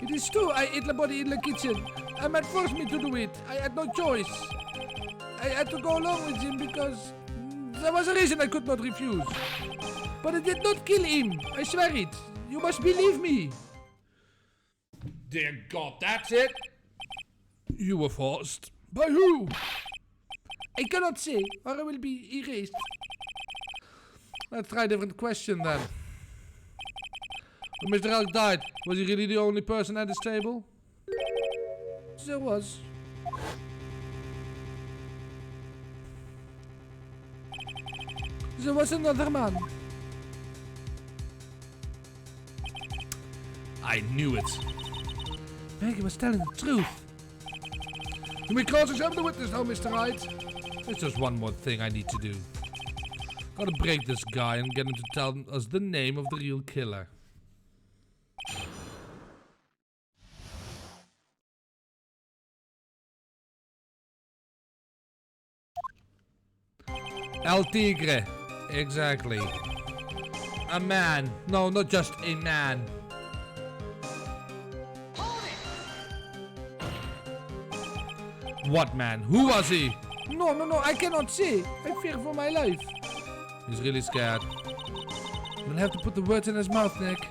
It is true, I ate the body in the kitchen. A man forced me to do it. I had no choice. I had to go along with him because there was a reason I could not refuse. But I did not kill him. I swear it. You must believe me. Dear God, that's it? You were forced. By who? I cannot say, or I will be erased. Let's try a different question then. When Mr. Elk died, was he really the only person at his table? There was. There was another man. I knew it. Maggie was telling the truth. Can we cross-examine the witness now, Mr. Wright? There's just one more thing I need to do. Gotta break this guy and get him to tell us the name of the real killer. El Tigre. Exactly. A man. No, not just a man. What man? Who was he? No, I cannot say. I fear for my life. He's really scared. We'll have to put the words in his mouth, Nick.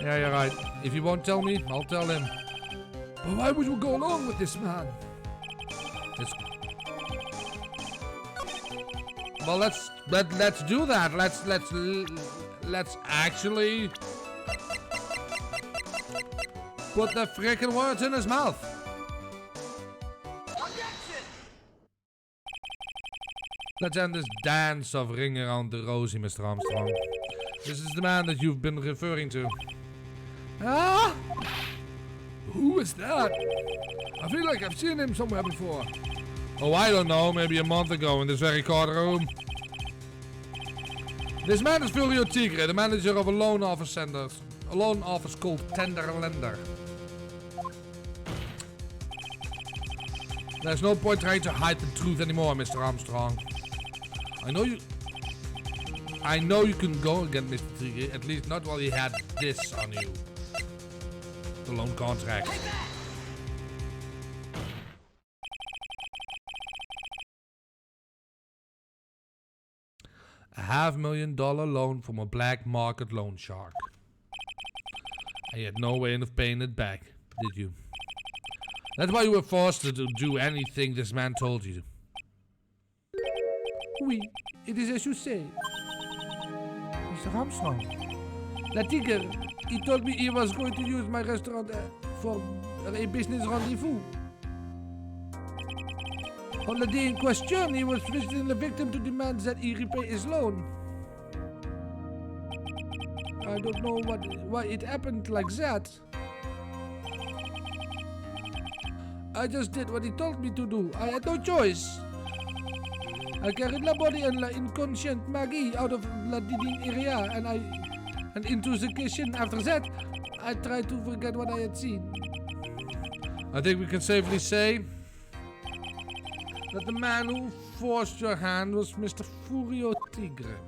Yeah, you're right. If you won't tell me, I'll tell him. But why would you go along with this man? Well, let's do that. Let's actually put the frickin' words in his mouth. Objection! Let's end this dance of ring around the rosy, Mr. Armstrong. This is the man that you've been referring to. Ah! Who is that? I feel like I've seen him somewhere before. Oh, I don't know. Maybe a month ago in this very courtroom. This man is Furio Tigre, the manager of a loan office called Tender Lender. There's no point trying to hide the truth anymore, Mr. Armstrong. I know you couldn't go against Mr. Tigre, at least not while he had this on you. The loan contract. A $500,000 loan from a black market loan shark. And you had no way of paying it back, did you? That's why you were forced to do anything this man told you. Oui, it is as you say. Mr. Armstrong. La Tigre, he told me he was going to use my restaurant for a business rendezvous. On the day in question, he was visiting the victim to demand that he repay his loan. I don't know why it happened like that. I just did what he told me to do. I had no choice. I carried la body and la inconscient Maggie out of la dining area and into the kitchen. After that, I tried to forget what I had seen. I think we can safely say that the man who forced your hand was Mr. Furio Tigre.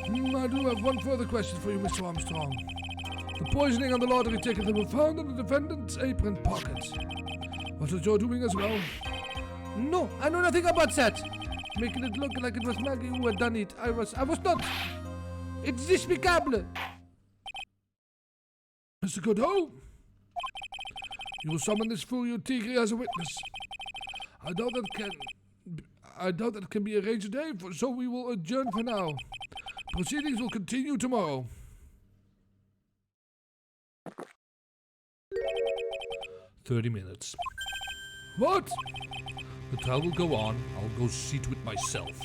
I do have one further question for you, Mr. Armstrong. The poisoning on the lottery ticket that were found in the defendant's apron pocket. Was it your doing as well? No, I know nothing about that. Making it look like it was Maggie who had done it. I was not. It's despicable. Mr. Godot, you will summon this Furio Tigre as a witness. I doubt that can be arranged today, so we will adjourn for now. Proceedings will continue tomorrow. "30 minutes. What? The trial will go on. I'll go see to it myself.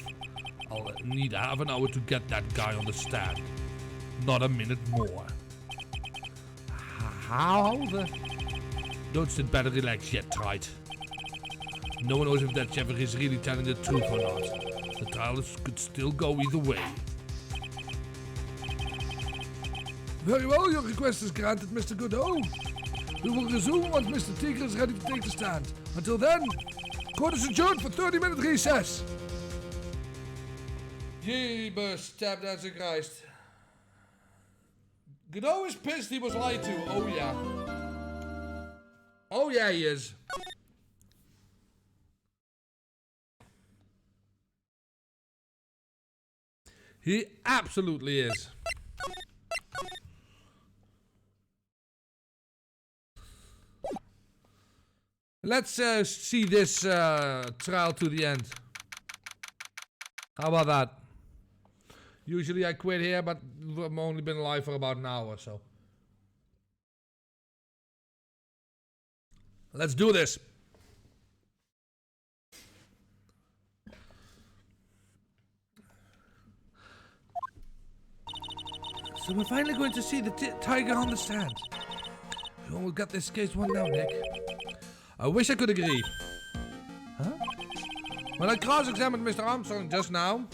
I'll need half an hour to get that guy on the stand. Not a minute more. How the... Don't sit back and relax yet, Wright. No one knows if that Jeffrey is really telling the truth or not. The trial could still go either way. Very well, your request is granted, Mr. Godot. We will resume once Mr. Tigre is ready to take the stand. Until then, court is adjourned for 30-minute recess. Jeebus, tap dancer Christ. Godot is pissed he was lied to. Oh yeah. Oh yeah, he is. He absolutely is. Let's see this trial to the end. How about that? Usually I quit here, but I've only been alive for about an hour or so. Let's do this. So we're finally going to see the tiger on the stand. We almost got this case won now, Nick. I wish I could agree. Huh? When I cross-examined Mr. Armstrong just now,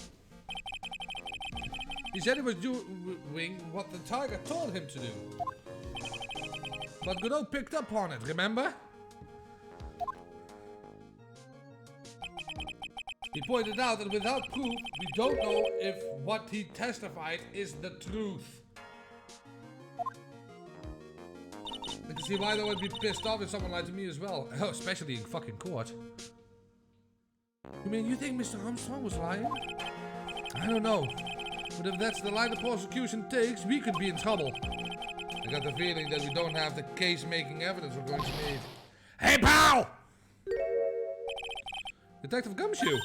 he said he was doing what the tiger told him to do. But Godot picked up on it, remember? He pointed out that without proof, we don't know if what he testified is the truth. I can see why they would be pissed off if someone lied to me as well. Oh, especially in fucking court. You mean you think Mr. Armstrong was lying? I don't know. But if that's the line the prosecution takes, we could be in trouble. I got the feeling that we don't have the case-making evidence we're going to need. Hey, pal! Detective Gumshoe.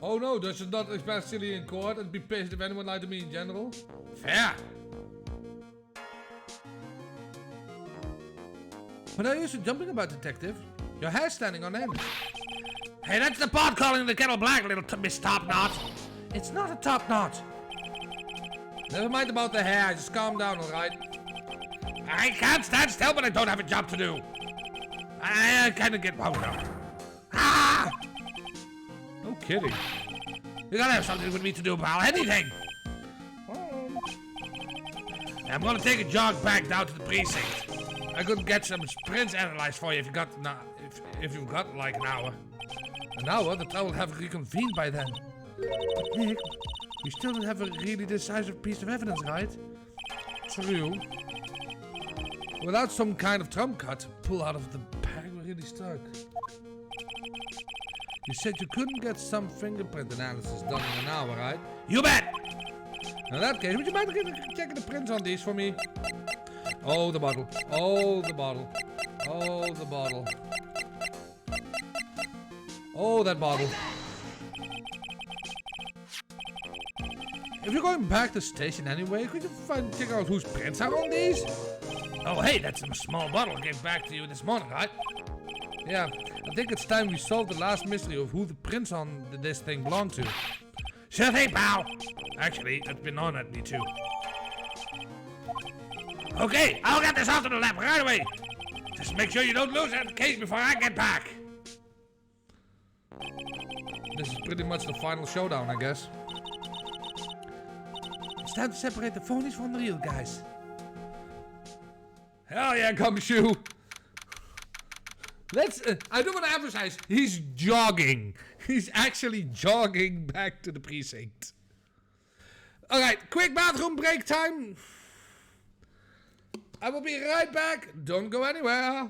Oh no, that should not express silly in court and be pissed if anyone lied to me in general. Fair! What are you so jumping about, detective? Your hair's standing on end. Hey, that's the pot calling the kettle black, little Miss Top Knot. It's not a top knot. Never mind about the hair, just calm down, alright? I can't stand still, but I don't have a job to do. I kinda get wound up. Ah! No kidding. You gotta have something with me to do, pal. Anything! I'm gonna take a jog back down to the precinct. I could get some sprints analyzed for you if you've got like an hour. An hour? The trial will have reconvened by then. But Nick, we still don't have a really decisive piece of evidence, right? True. Without some kind of trump card to pull out of the bag, we're really stuck. You said you couldn't get some fingerprint analysis done in an hour, right? You bet! In that case, would you mind checking the prints on these for me? Oh, the bottle. Oh, the bottle. Oh, the bottle. Oh, that bottle. If you're going back to the station anyway, could you figure out whose prints are on these? Oh, hey, that's a small bottle I gave back to you this morning, right? Yeah, I think it's time we solved the last mystery of who the prints on this thing belong to. Sure thing, pal. Actually, it's been on at me too. Okay, I'll get this off to the lab right away. Just make sure you don't lose that case before I get back. This is pretty much the final showdown, I guess. It's time to separate the phonies from the real guys. Hell yeah, Gumshoe. I don't want to emphasize, he's jogging. He's actually jogging back to the precinct. Alright, quick bathroom break time. I will be right back. Don't go anywhere.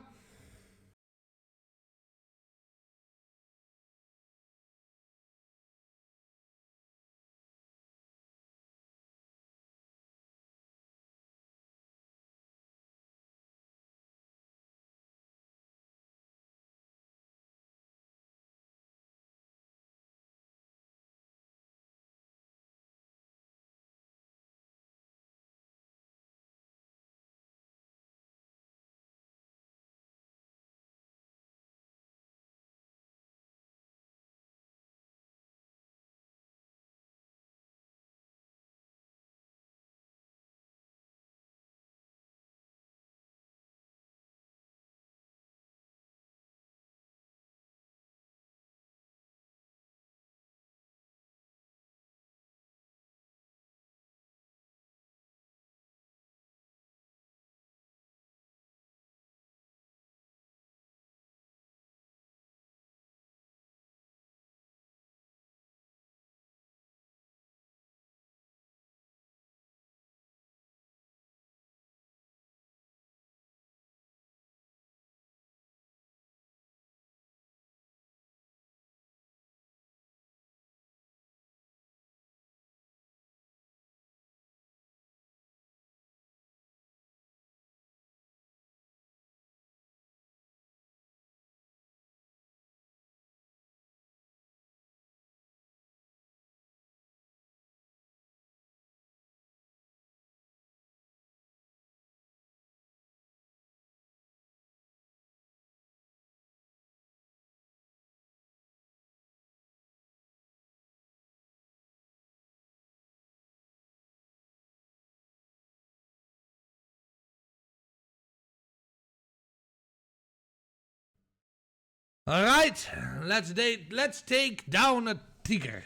Alright, let's take down a tigre.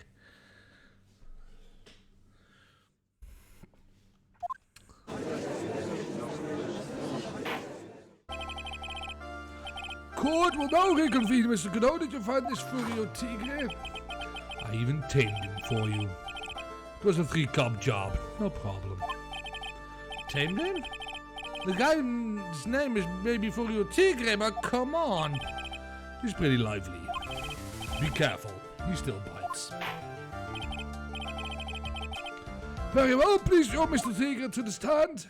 Court will now reconvene, Mr. Godot. Did you find this Furio Tigre? I even tamed him for you. It was a 3-cop job, no problem. Tamed him? The guy's name is maybe Furio Tigre, but come on. He's pretty lively. Be careful, he still bites. Very well, please show Mr. Tigre to the stand.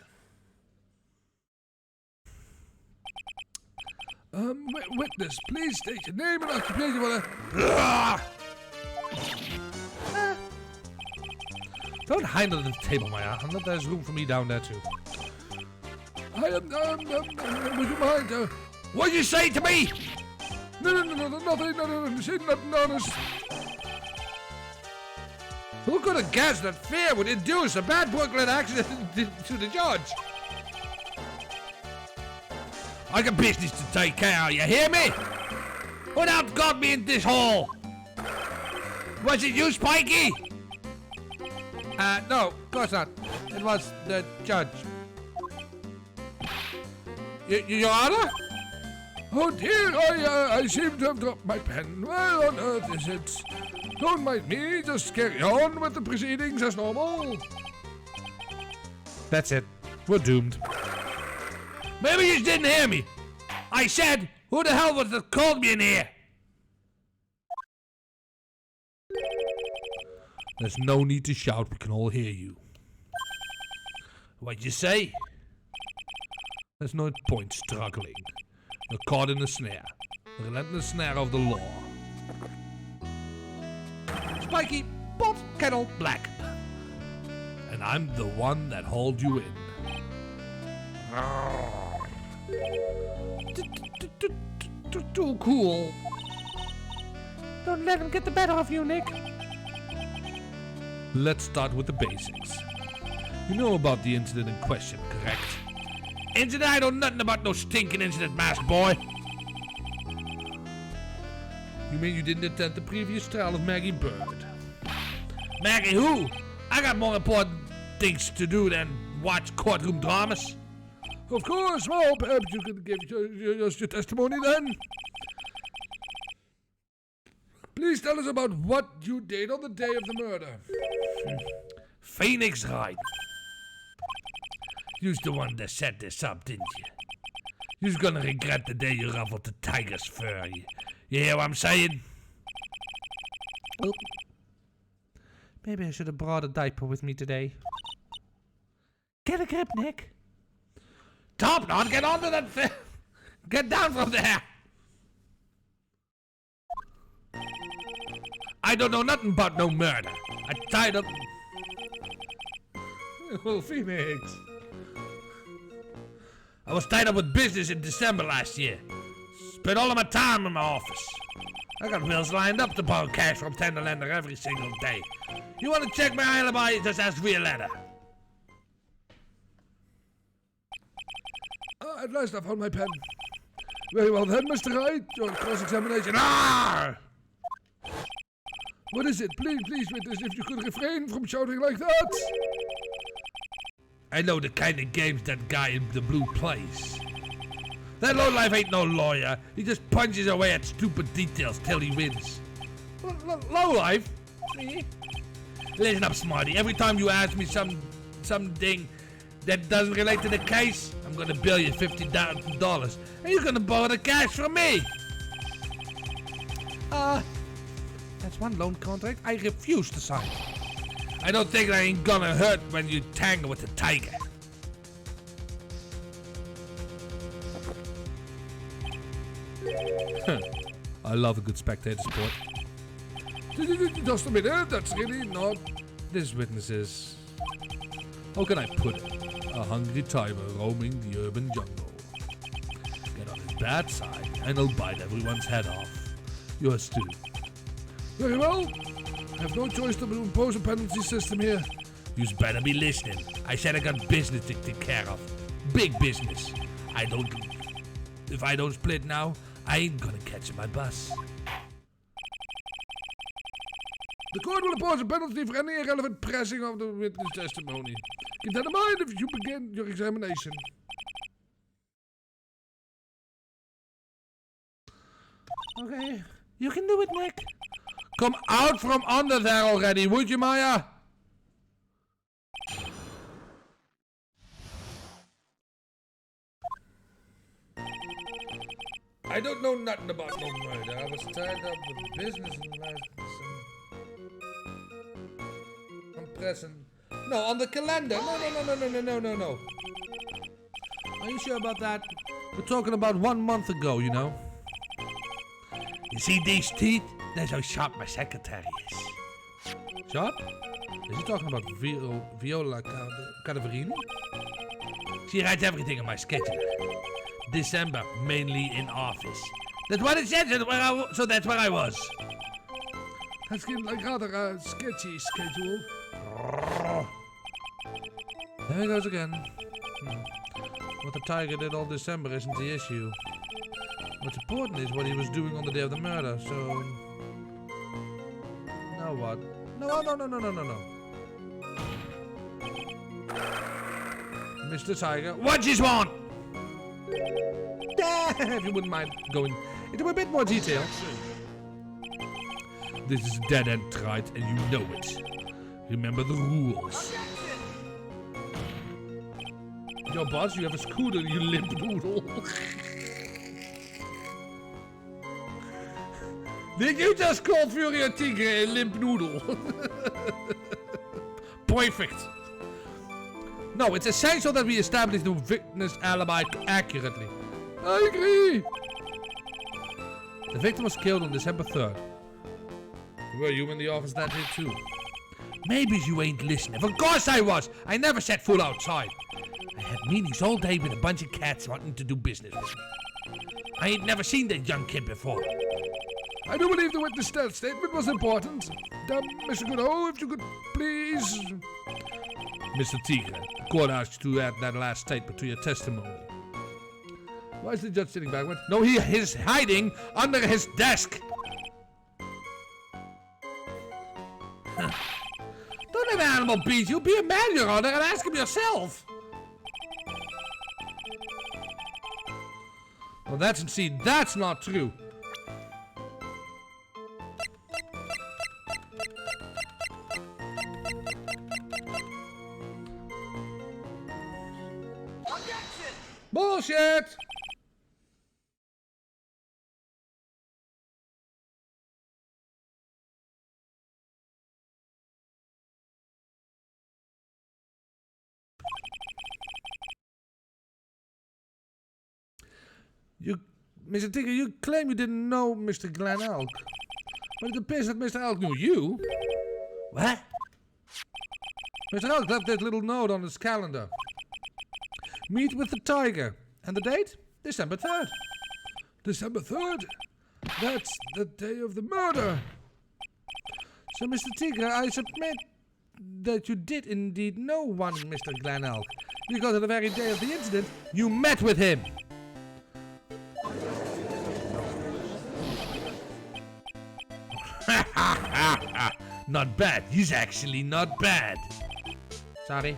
Witness, please state your name and occupation for the... Don't hide under the table, my hand. There's room for me down there too. I am, would you mind, What did you say to me? No, nothing, say nothing honest. Who could have guessed that fear would induce a bad Brooklyn accident to the judge? I got business to take care of, you hear me? What else got me in this hole? Was it you, Spiky? No, of course not. It was the judge. Your Honor? Oh dear, I seem to have dropped my pen. Where on earth is it? Don't mind me, just carry on with the proceedings as normal. That's it. We're doomed. Maybe you just didn't hear me. I said, who the hell was that called me in here? There's no need to shout, we can all hear you. What'd you say? There's no point struggling. You're caught in a snare. The relentless snare of the law. Spiky, pot, kettle, black. And I'm the one that hauled you in. Too cool. Don't let him get the better of you, Nick. Let's start with the basics. You know about the incident in question, correct? Incident? I know nothing about no stinking incident, masked boy. You mean you didn't attend the previous trial of Maggie Bird? Maggie who? I got more important things to do than watch courtroom dramas. Of course, well, perhaps you can give your testimony then. Please tell us about what you did on the day of the murder. Phoenix Wright. You's the one that set this up, didn't you? You's gonna regret the day you ruffled the tiger's fur. You hear what I'm saying? Oh. Maybe I should have brought a diaper with me today. Get a grip, Nick. Top knot, get onto that get down from there. I don't know nothing about no murder. I tied up... Oh, Phoenix. I was tied up with business in December last year. Spent all of my time in my office. I got bills lined up to borrow cash from Tenderlander every single day. You want to check my alibi? Just ask for a letter. At last I found my pen. Very well then, Mr. Wright. Your cross-examination. Ah! What is it? Please, witness, if you could refrain from shouting like that. I know the kind of games that guy in the blue plays. That lowlife ain't no lawyer. He just punches away at stupid details till he wins. Lowlife? Me? Listen up, Smarty. Every time you ask me something that doesn't relate to the case, I'm gonna bill you $50,000. And you're gonna borrow the cash from me. That's one loan contract I refuse to sign. I don't think that ain't gonna hurt when you tangle with the tiger. I love a good spectator sport. Just a minute, that's really not... This witness is... How can I put it? A hungry tiger roaming the urban jungle. Get on his bad side and he'll bite everyone's head off. Yours too. Very well. I have no choice to impose a penalty system here. You's better be listening. I said I got business to take care of. Big business. If I don't split now, I ain't gonna catch my bus. The court will impose a penalty for any irrelevant pressing of the witness testimony. Keep that in mind if you begin your examination. Okay, you can do it, Nick. Come out from under there already, would you, Maya? I don't know nothing about no murder. I was tied up with business in last December. I'm pressing. No, on the calendar. No. Are you sure about that? We're talking about 1 month ago, you know. You see these teeth? That's how sharp my secretary is. Sharp? Is he talking about Viola Cadaverini? She writes everything in my schedule. December, mainly in office. That's what it said, so that's where I was. Dat seems like rather a sketchy schedule. There he goes again. What the tiger did all December isn't the issue. What's important is what he was doing on the day of the murder, so... Now what? No. Mr. Tiger, what do you want? If you wouldn't mind going into a bit more detail. This is a dead end, Wright, and you know it. Remember the rules. Your boss, you have a scooter, you limp noodle. Did you just call Furio Tigre a limp noodle? Perfect. No, it's essential that we establish the witness alibi accurately. I agree. The victim was killed on December 3rd. Were you in the office that day too? Maybe you ain't listening. Of course I was. I never set foot outside. I had meetings all day with a bunch of cats wanting to do business with me. I ain't never seen that young kid before. I do believe the witness statement was important. Mr. Goodall, if you could please... Mr. Tigre, the court asked you to add that last statement to your testimony. Why is the judge sitting backward? No, he is hiding under his desk. Don't let an animal beat you. Be a man, Your Honor, and ask him yourself. Well, that's not true. Objection! Bullshit! Mr. Tigre, you claim you didn't know Mr. Glen Elk. But it appears that Mr. Elk knew you. What? Mr. Elk left that little note on his calendar. Meet with the tiger. And the date? December 3rd. December 3rd? That's the day of the murder. So, Mr. Tigre, I submit that you did indeed know one Mr. Glen Elk. Because on the very day of the incident, you met with him. Not bad. He's actually not bad. Sorry.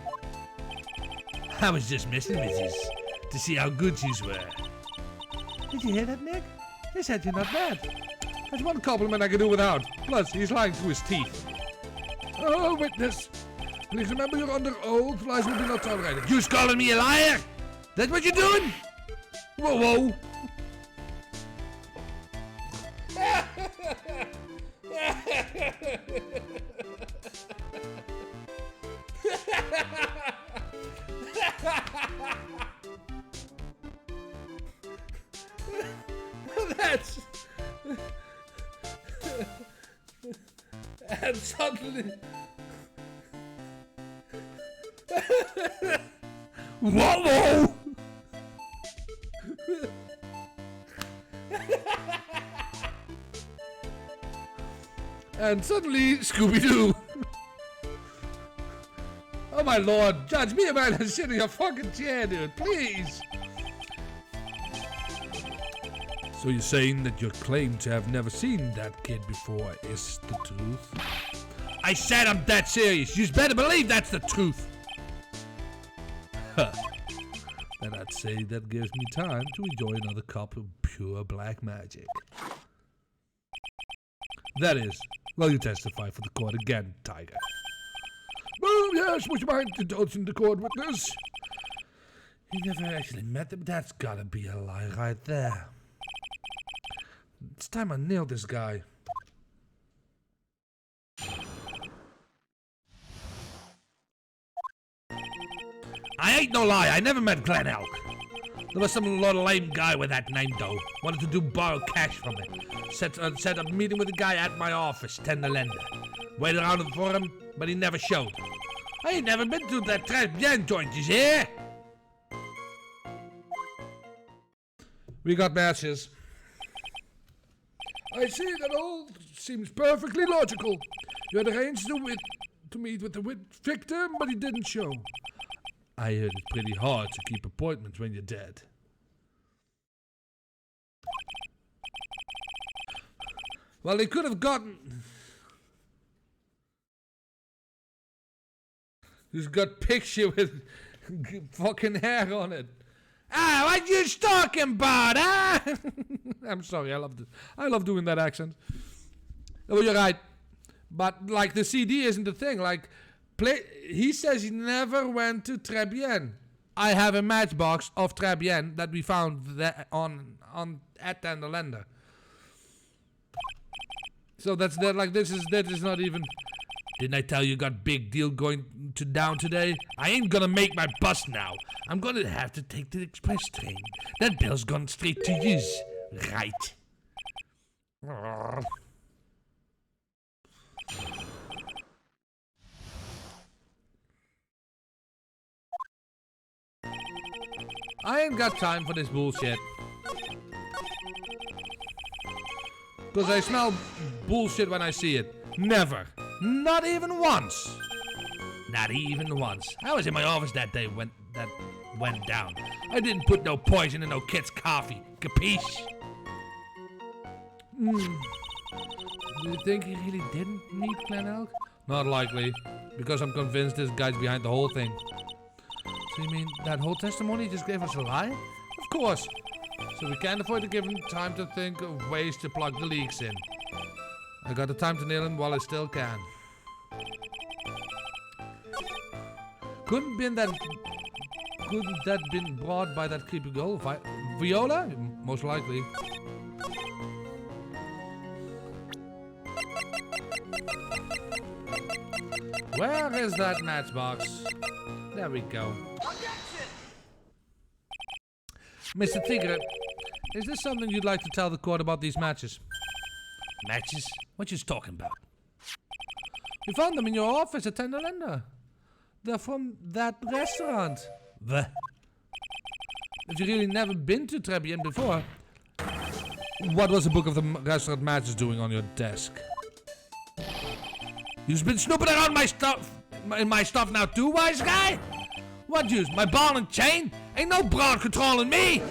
I was just messing with you to see how good you were. Did you hear that, Nick? He said you're not bad. That's one compliment I can do without. Plus, he's lying through his teeth. Oh, witness. Please remember you're under oath. Lies will be not tolerated. You's calling me a liar? That's what you're doing? Whoa. That's... And suddenly... Whoa! And suddenly, Scooby-Doo. Oh my lord, Judge, me a man and sit in your fucking chair, dude, please. So So you're saying that your claim to have never seen that kid before is the truth? I said I'm dead serious. You better believe that's the truth. Huh. Then I'd say that gives me time to enjoy another cup of pure black magic. That is, will you testify for the court again, Tiger? Well, yes, would you mind indulging the court witness? You never actually met him? That's gotta be a lie right there. It's time I nailed this guy. I ain't no lie, I never met Glen Elk. There was some little lame guy with that name though. Wanted to borrow cash from me. Set up a meeting with a guy at my office, tender lender. Waited around for him, but he never showed. I ain't never been to that Tribulations joint, you hear? We got matches. I see that all seems perfectly logical. You had arranged to meet with the victim, but he didn't show. I heard it's pretty hard to keep appointments when you're dead. Well, they could have gotten... He's got picture with fucking hair on it. Ah, what you talking about, huh? I'm sorry, I love doing that accent. Oh, you're right. But, like, the CD isn't the thing. Like, he says he never went to Tribulations. I have a matchbox of Tribulations that we found there at the lender. So that's that. Like, that is not even... Didn't I tell you got big deal going down today? I ain't gonna make my bus now. I'm gonna have to take the express train. That bill's gone straight to yous. Right. I ain't got time for this bullshit. Because I smell bullshit when I see it. Never. Not even once. Not even once. I was in my office that day when that went down. I didn't put no poison in no kid's coffee. Capiche? Do you think he really didn't meet Glen Elk? Not likely. Because I'm convinced this guy's behind the whole thing. So you mean that whole testimony just gave us a lie? Of course. So we can't afford to give him time to think of ways to plug the leaks in. I got the time to nail him while I still can. Couldn't that been brought by that creepy girl, Viola? Most likely. Where is that matchbox? There we go. Mr. Tigre, is there something you'd like to tell the court about these matches? Matches? What you talking about? We found them in your office at Tenderlander. They're from that restaurant. The? If you really never been to Tribulations before, what was the book of the restaurant matches doing on your desk? You've been snooping around my stuff now too, wise guy? What use? My ball and chain? Ain't no broad controlling me!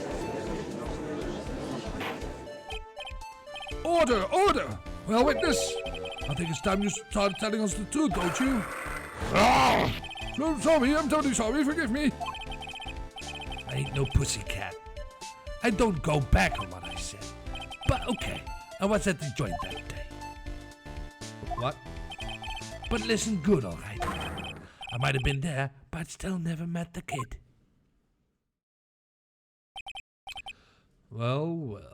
Order, order! Well, witness, I think it's time you started telling us the truth, don't you? So sorry, I'm totally sorry, forgive me. I ain't no pussycat. I don't go back on what I said. But okay, I was at the joint that day. What? But listen good, alright? I might have been there, but still never met the kid. Well, well.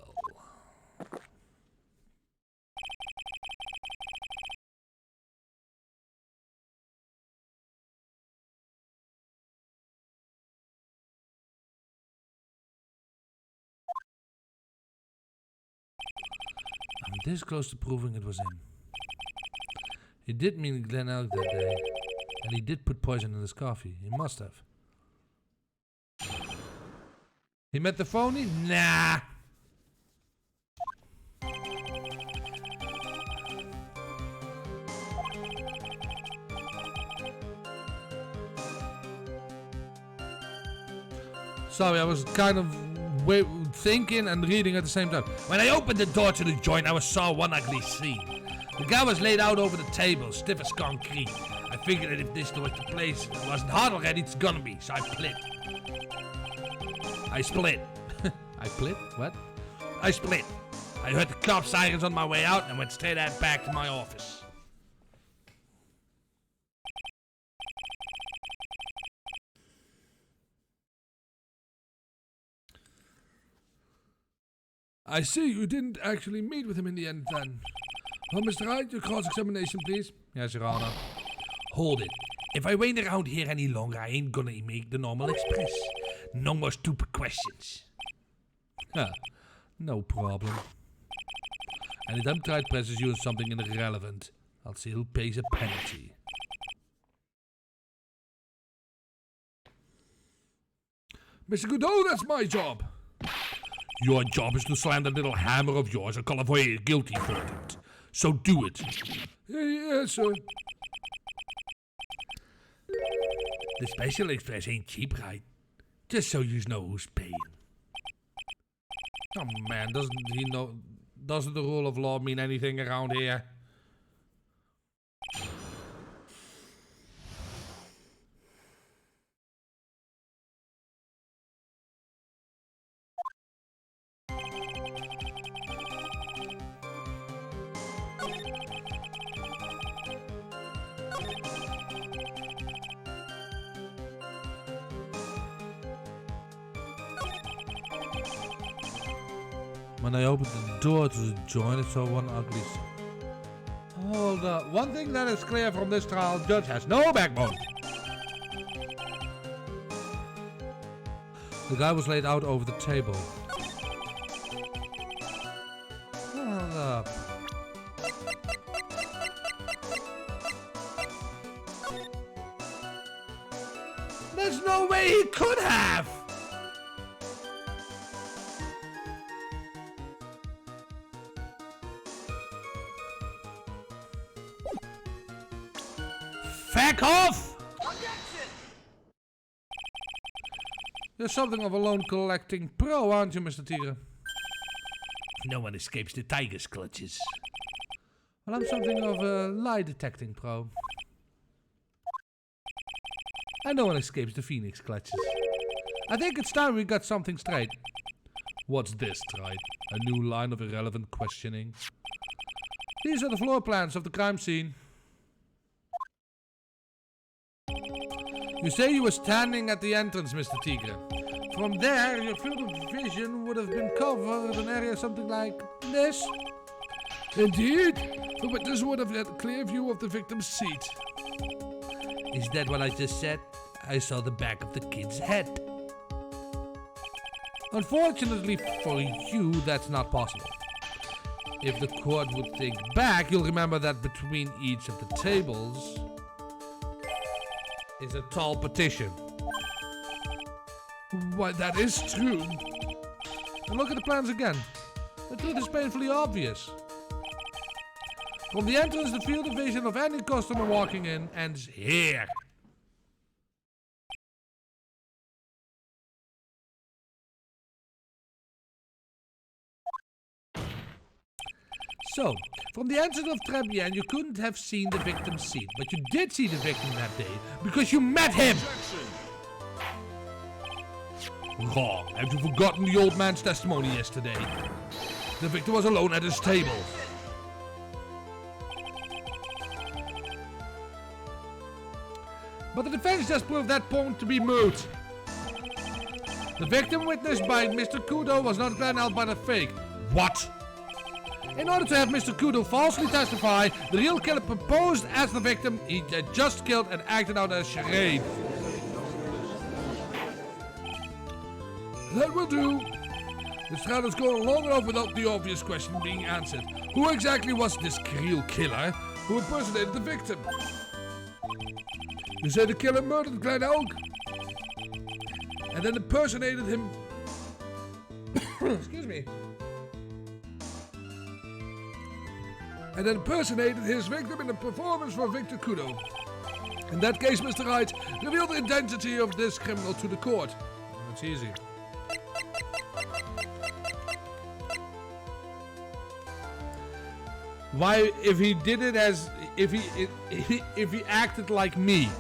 I'm this close to proving it was him. He did meet Glen Elk that day, and he did put poison in his coffee. He must have. He met the phony? Nah. Sorry, I was kind of thinking and reading at the same time. When I opened the door to the joint, I saw one ugly scene. The guy was laid out over the table, stiff as concrete. I figured that if this was the place it wasn't hot already, it's gonna be, so I split. I split. What? I split. I heard the cop sirens on my way out and went straight back to my office. I see you didn't actually meet with him in the end then. Well, Mr. Wright, your cross-examination, please. Yes, Your Honor. Hold it. If I wait around here any longer, I ain't gonna make the normal express. No more stupid questions. Huh. No problem. Anytime Wright presses you on something irrelevant, I'll say he'll pay a penalty. Mr. Godot, that's my job. Your job is to slam that little hammer of yours and call it for a guilty verdict. So do it. Yes, sir. The special express ain't cheap, right? Just so you know who's paying. Oh man, doesn't he know? Doesn't the rule of law mean anything around here? When I opened the door to the joint, I saw one ugly... Hold up. One thing that is clear from this trial, judge has no backbone. The guy was laid out over the table. Hold up. There's no way he could have! Back off! Objection! You're something of a loan collecting pro, aren't you, Mr. Tigre? No one escapes the tiger's clutches. Well, I'm something of a lie detecting pro. And no one escapes the phoenix clutches. I think it's time we got something straight. What's this, Wright? A new line of irrelevant questioning? These are the floor plans of the crime scene. You say you were standing at the entrance, Mr. Tigre. From there, your field of vision would have been covered an area something like this. Indeed, the witness would have had a clear view of the victim's seat. Is that what I just said? I saw the back of the kid's head. Unfortunately for you, that's not possible. If the court would think back, you'll remember that between each of the tables is a tall partition. Why, that is true. And look at the plans again. The truth is painfully obvious. From the entrance, the field of vision of any customer walking in ends here. So, from the entrance of Tribulations, you couldn't have seen the victim's seat, but you did see the victim that day because you met him. Wrong. Have you forgotten the old man's testimony yesterday? The victim was alone at his table. But the defense just proved that point to be moot. The victim witnessed by Mr. Kudo was not planned out by the fake. What? In order to have Mr. Kudo falsely testify, the real killer proposed as the victim he had just killed and acted out as charade. That will do. This trial has gone long enough without the obvious question being answered. Who exactly was this real killer who impersonated the victim? You say the killer murdered Glenn Elk and then impersonated him. Excuse me. And then impersonated his victim in a performance for Victor Kudo. In that case, Mr. Wright, reveal the identity of this criminal to the court. That's easy. Why, if he did it as, if he acted like me,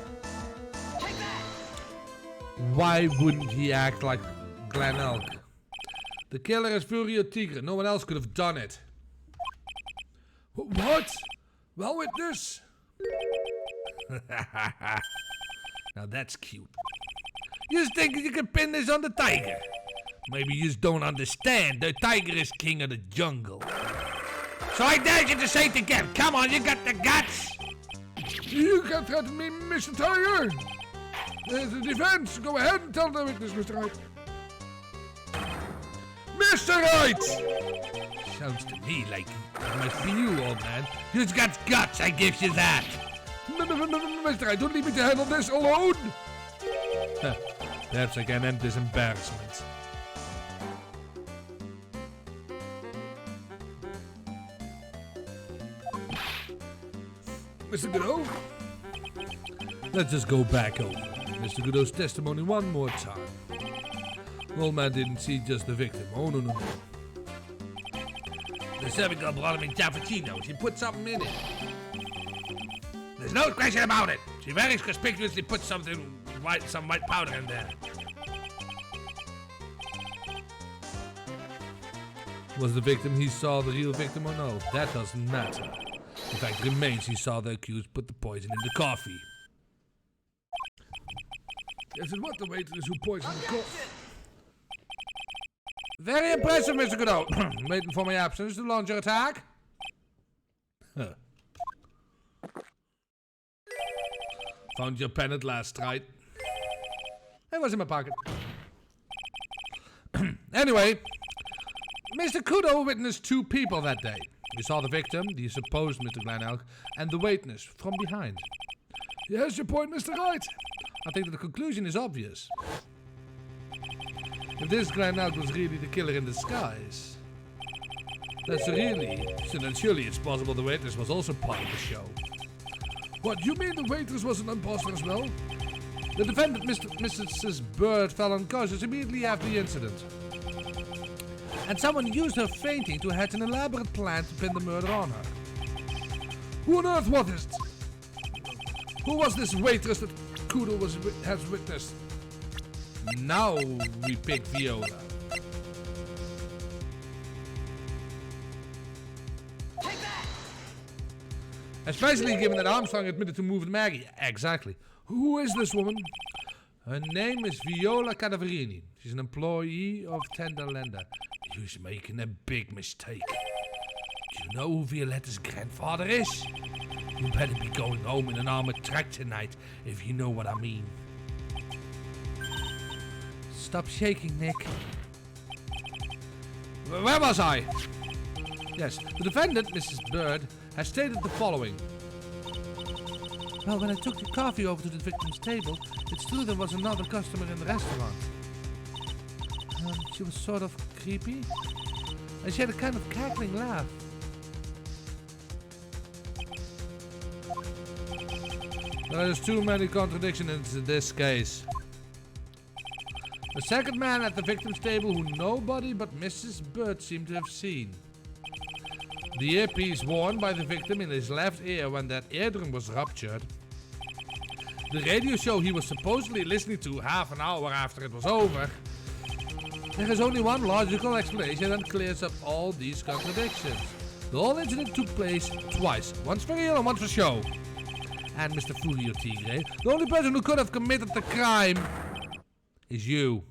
why wouldn't he act like Glen Elk? The killer is Furio Tigre. No one else could have done it. What? Well, witness. Now that's cute. You just think you can pin this on the tiger? Maybe you just don't understand. The tiger is king of the jungle. So I dare you to say it again. Come on, you got the guts. You can't threaten me, Mr. Tiger. There's the defense. Go ahead and tell the witness, Mr. Wright. Mr. Wright! Sounds to me like it must be you, old man. You've got guts, I give you that. No, Mr. Wright, don't leave me to handle this alone. Perhaps I can end this embarrassment. Mr. Godot? Let's just go back over Mr. Godot's testimony one more time. The old man didn't see just the victim. Oh, no. The servant girl brought him in cappuccino. She put something in it. There's no question about it. She very conspicuously put some white powder in there. Was the victim he saw the real victim or no? That doesn't matter. In fact, it remains he saw the accused put the poison in the coffee. Guess it was the waitress who poisoned the coffee. Very impressive, Mr. Godot. Waiting for my absence to launch your attack. Huh. Found your pen at last, right? It was in my pocket. Anyway, Mr. Kudo witnessed two people that day. He saw the victim, the supposed Mr. Glen Elk, and the witness from behind. Yes, your point, Mr. Wright. I think that the conclusion is obvious. If this Glen Elk was really the killer in disguise, then surely it's possible the waitress was also part of the show. What, you mean the waitress was an imposter as well? The defendant, Mrs. Bird, fell unconscious immediately after the incident. And someone used her fainting to hatch an elaborate plan to pin the murder on her. Who on earth was this? Who was this waitress that Kudo has witnessed? Now we pick Viola. Especially given that Armstrong admitted to moving Maggie. Exactly. Who is this woman? Her name is Viola Cadaverini. She's an employee of Tenderlander. You're making a big mistake. Do you know who Violetta's grandfather is? You better be going home in an armored truck tonight, if you know what I mean. Stop shaking, Nick. Where was I? Yes, the defendant, Mrs. Bird, has stated the following. Well, when I took the coffee over to the victim's table, it's true there was another customer in the restaurant. She was sort of creepy, and she had a kind of cackling laugh. There's too many contradictions in this case. The second man at the victim's table who nobody but Mrs. Bird seemed to have seen. The earpiece worn by the victim in his left ear when that eardrum was ruptured. The radio show he was supposedly listening to half an hour after it was over. There is only one logical explanation that clears up all these contradictions. The whole incident took place twice. Once for real and once for show. And Mr. Furio Tigre, the only person who could have committed the crime, is you.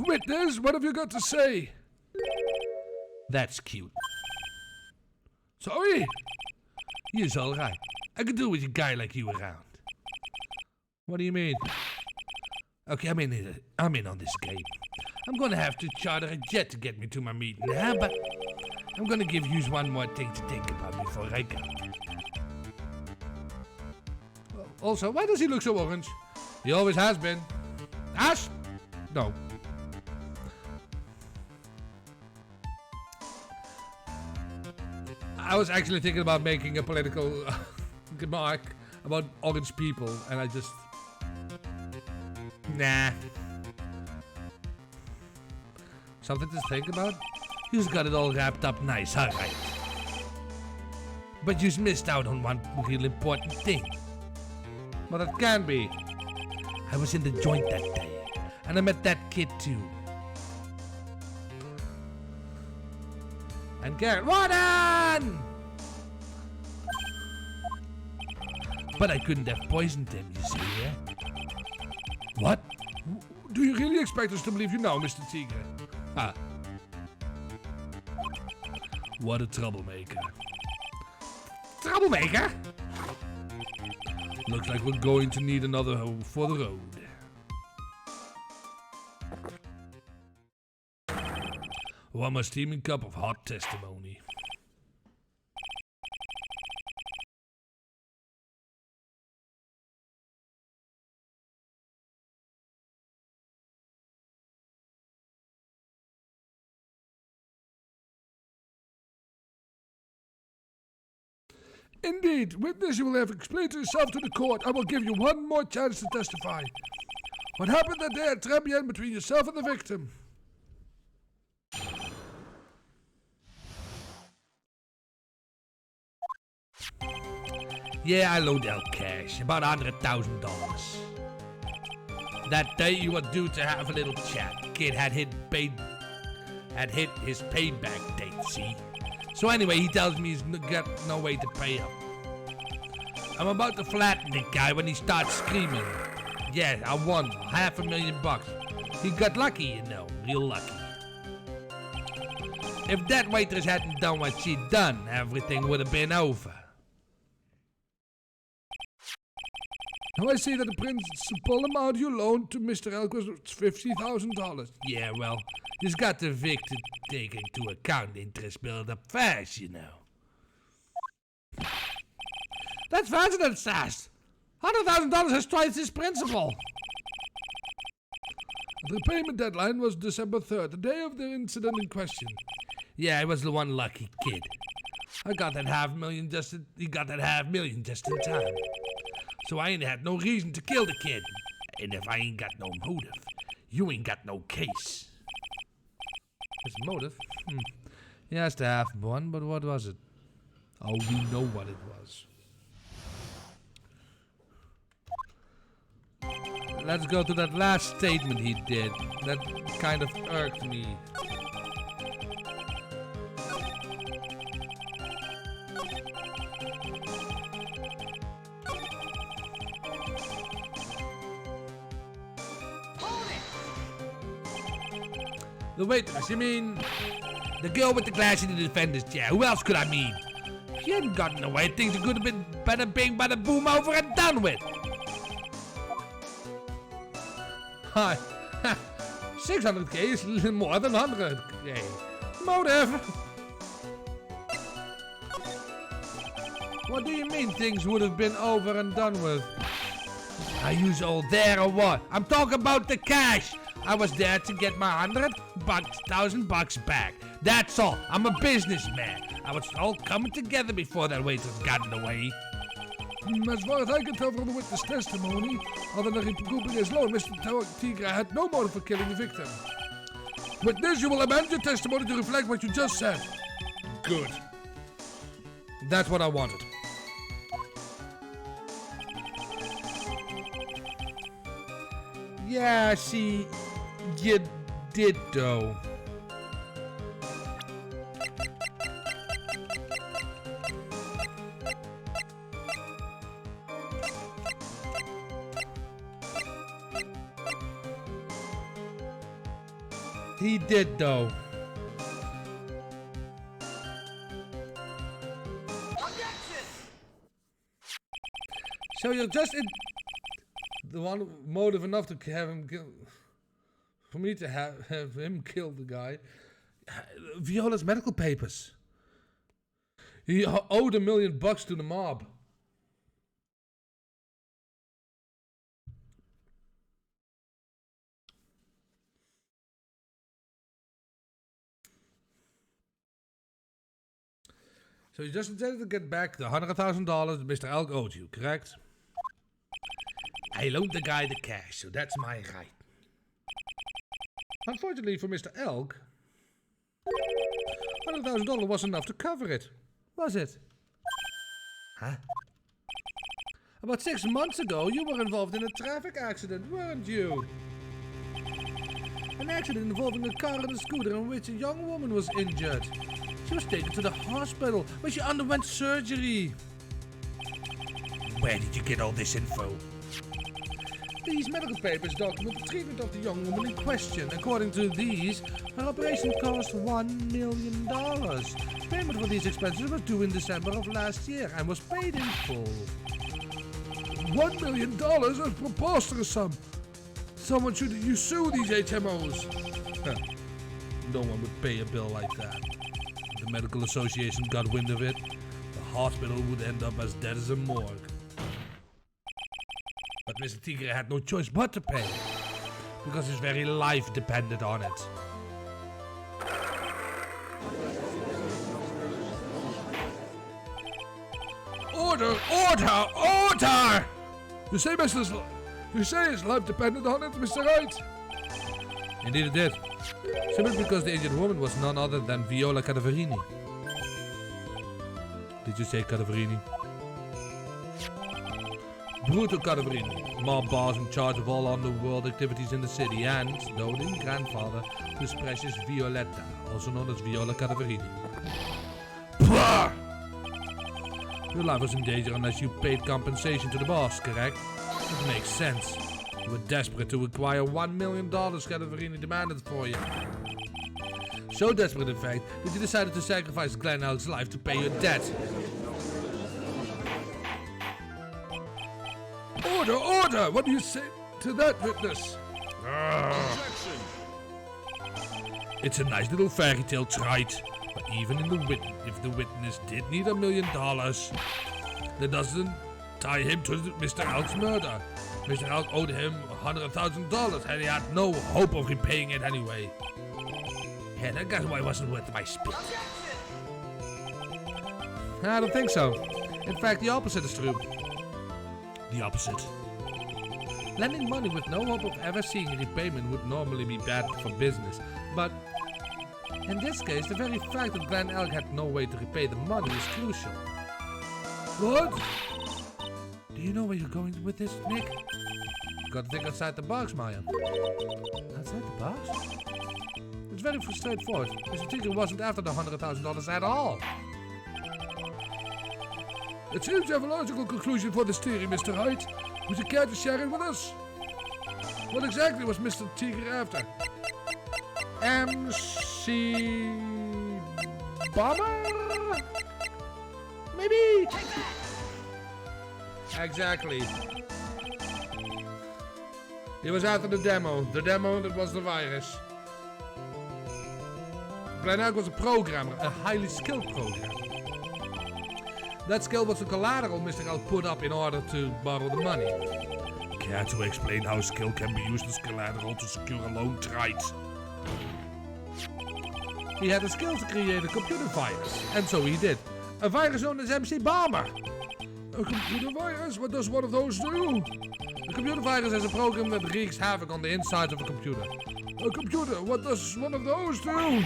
Witness, what have you got to say? That's cute. Sorry? He's alright. I could do with a guy like you around. What do you mean? Okay, I'm in on this game. I'm gonna have to charter a jet to get me to my meeting, huh? But I'm gonna give you one more thing to think about before I go. Also, why does he look so orange? He always has been. Ash? No. I was actually thinking about making a political remark about orange people, and I just... Nah. Something to think about? You've got it all wrapped up nice, huh, Wright? But you've missed out on one real important thing. Well, it can be. I was in the joint that day, and I met that kid too. And Garrett, Warden! But I couldn't have poisoned him, you see, yeah? What? Do you really expect us to believe you now, Mr. Tigre? Ah. What a troublemaker. Troublemaker? Looks like we're going to need another hoe for the road. One more steaming cup of hot testimony. Indeed, witness, you will have explained yourself to the court. I will give you one more chance to testify. What happened that day at Tribulations between yourself and the victim? Yeah, I loaned out cash, about $100,000. That day you were due to have a little chat. The kid had hit his payback date, see? So anyway, he tells me he's got no way to pay up. I'm about to flatten the guy when he starts screaming. Yeah, I won $500,000. He got lucky, you know, real lucky. If that waitress hadn't done what she'd done, everything would have been over. Now I see that the principal amount you loaned to Mr. Elk was $50,000. Yeah, well, he's got the Vic to take into account interest build up fast, you know. That's faster than fast. $100,000 has twice his principal. The repayment deadline was December 3rd, the day of the incident in question. Yeah, I was the one lucky kid. He got that $500,000 just in time. So I ain't had no reason to kill the kid. And if I ain't got no motive, you ain't got no case. His motive? He has to have one, but what was it? Oh, we know what it was. Let's go to that last statement he did. That kind of irked me. The waitress, you mean? The girl with the glass in the defender's chair. Who else could I mean? She hadn't gotten away. Things could have been better bing, bada boom, over and done with. Hi. 600k is more than 100k. Motive. What do you mean things would have been over and done with? Are you all there or what? I'm talking about the cash. I was there to get my $100,000 back. That's all. I'm a businessman. I was all coming together before that waitress got in the way. As far as I can tell from the witness testimony, other than recouping his loan, Mr. Tigre had no motive for killing the victim. Witness, you will amend your testimony to reflect what you just said. Good. That's what I wanted. Yeah, see, you did though. He did though. Objection! So you're just the one motive enough to have him kill, for me to have him kill the guy. Viola's medical papers. He owed $1 million to the mob. So you just intended to get back the $100,000 that Mr. Elk owed you, correct? I loaned the guy the cash, so that's my right. Unfortunately for Mr. Elk, $100,000 wasn't enough to cover it, was it? Huh? About 6 months ago, you were involved in a traffic accident, weren't you? An accident involving a car and a scooter in which a young woman was injured. She was taken to the hospital where she underwent surgery. Where did you get all this info? These medical papers document the treatment of the young woman in question. According to these, her operation cost $1 million. Payment for these expenses was due in December of last year and was paid in full. $1 million? That's a preposterous sum. Someone should sue these HMOs. No one would pay a bill like that. If the medical association got wind of it, the hospital would end up as dead as a morgue. But Mr. Tigre had no choice but to pay, because his very life depended on it. Order! Order! Order! You say his life depended on it, Mr. Wright? Indeed it did. Simply because the injured woman was none other than Viola Cadaverini. Did you say Cadaverini? Bruto Cadaverini, mob boss in charge of all underworld activities in the city, and doting grandfather to his precious Violetta, also known as Viola Cadaverini. Pah! Your life was in danger unless you paid compensation to the boss, correct? It makes sense. You were desperate to acquire $1 million Cadaverini demanded for you. So desperate, in fact, that you decided to sacrifice Glenn Elk's life to pay your debt. Order! Order! What do you say to that, witness? Objection. It's a nice little fairy tale, Wright. But even in if the witness did need $1 million, that doesn't tie him to Mr. Elk's murder. Mr. Elk owed him $100,000 and he had no hope of repaying it anyway. Yeah, that guy wasn't worth my spit. I don't think so. In fact, the opposite is true. The opposite. Lending money with no hope of ever seeing a repayment would normally be bad for business, but in this case, the very fact that Glenn Elk had no way to repay the money is crucial. What? Do you know where you're going with this, Nick? Got to think outside the box, Maya. Outside the box? It's very straightforward. Mr. Tigre wasn't after the $100,000 at all. It seems you have a logical conclusion for this theory, Mr. Wright. Would you care to share it with us? What exactly was Mr. Tigre after? MC Bomber? Maybe? Exactly. He was after the demo that was the virus. Glenn Elk was a programmer, a highly skilled programmer. That skill was the collateral Mr. Elk put up in order to borrow the money. Care to explain how skill can be used as collateral to secure a loan, Wright? He had the skill to create a computer virus, and so he did. A virus known as MC Bomber. A computer virus? What does one of those do? A computer virus is a program that wreaks havoc on the insides of a computer. A computer? What does one of those do?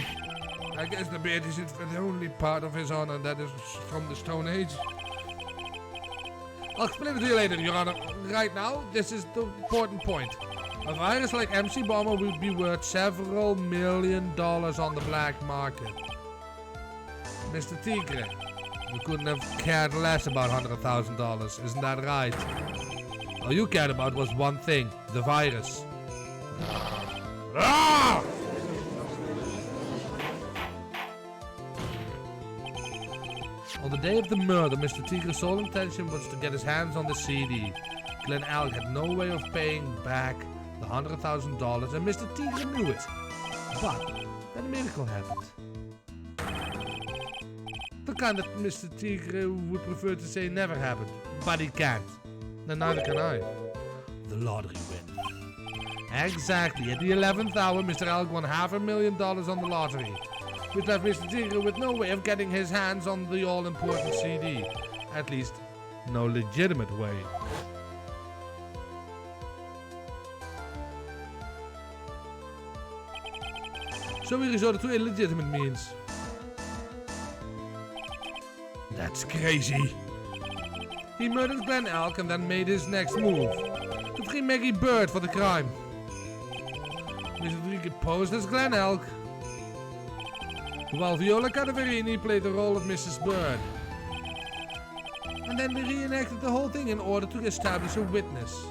I guess the beard isn't the only part of his honor that is from the Stone Age. I'll explain it to you later, Your Honor. Right now, this is the important point. A virus like MC Bomber would be worth several $1 million on the black market. Mr. Tigre, you couldn't have cared less about $100,000, isn't that right? All you cared about was one thing, the virus. Ah! On the day of the murder, Mr. Tigre's sole intention was to get his hands on the CD. Glenn Elk had no way of paying back the $100,000, and Mr. Tigre knew it. But then a miracle happened. The kind that Mr. Tigre would prefer to say never happened, but he can't. And neither can I. The lottery win. Exactly. At the 11th hour, Mr. Elk won $500,000 on the lottery, which left Mr. Tigre with no way of getting his hands on the all-important CD. At least, no legitimate way. So he resorted to illegitimate means. That's crazy. He murdered Glenn Elk and then made his next move. To free Maggie Bird for the crime. Mr. Tigre posed as Glenn Elk, while Viola Cadaverini played the role of Mrs. Bird. And then they reenacted the whole thing in order to establish a witness.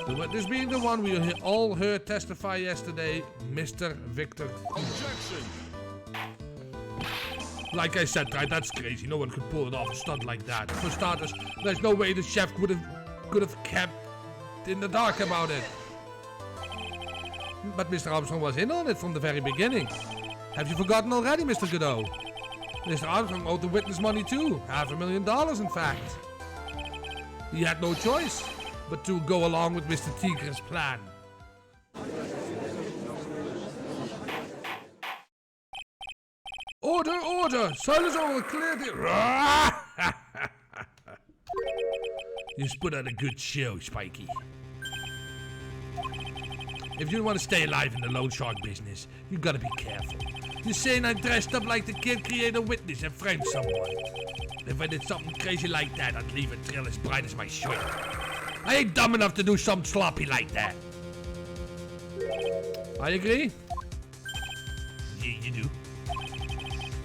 The witness being the one we all heard testify yesterday, Mr. Victor. Objection. Like I said, right, that's crazy. No one could pull it off a stunt like that. For starters, there's no way the chef could have kept in the dark about it. But Mr. Armstrong was in on it from the very beginning. Have you forgotten already, Mr. Godot? Mr. Armstrong owed the witness money too. $500,000, in fact. He had no choice but to go along with Mr. Tigre's plan. Order, order! Silence all clear the... You put on a good show, Spiky. If you want to stay alive in the loan shark business, you gotta be careful. You're saying I dressed up like the kid, create a witness, and frame someone. If I did something crazy like that, I'd leave a trail as bright as my shirt. I ain't dumb enough to do something sloppy like that. I agree. Yeah, you do.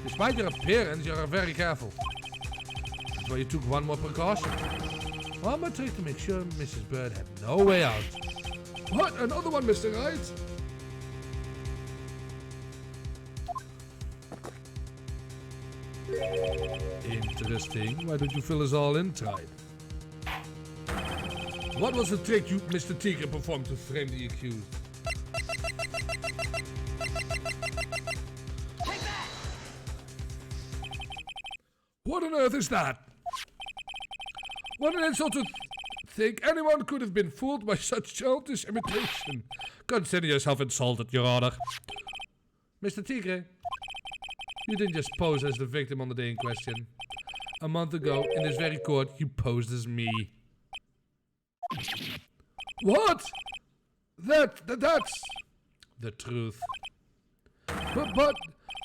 Despite your appearance, you're very careful. That's why you took one more precaution. One more trick to make sure Mrs. Bird had no way out. What? Another one, Mr. Wright? Interesting. Why don't you fill us all in, Tried? What was the trick you, Mr. Tigre, performed to frame the accused? What on earth is that? What an insult to think anyone could have been fooled by such childish imitation. Consider yourself insulted, Your Honor. Mr. Tigre, you didn't just pose as the victim on the day in question. A month ago, in this very court, you posed as me. What? That's the truth. But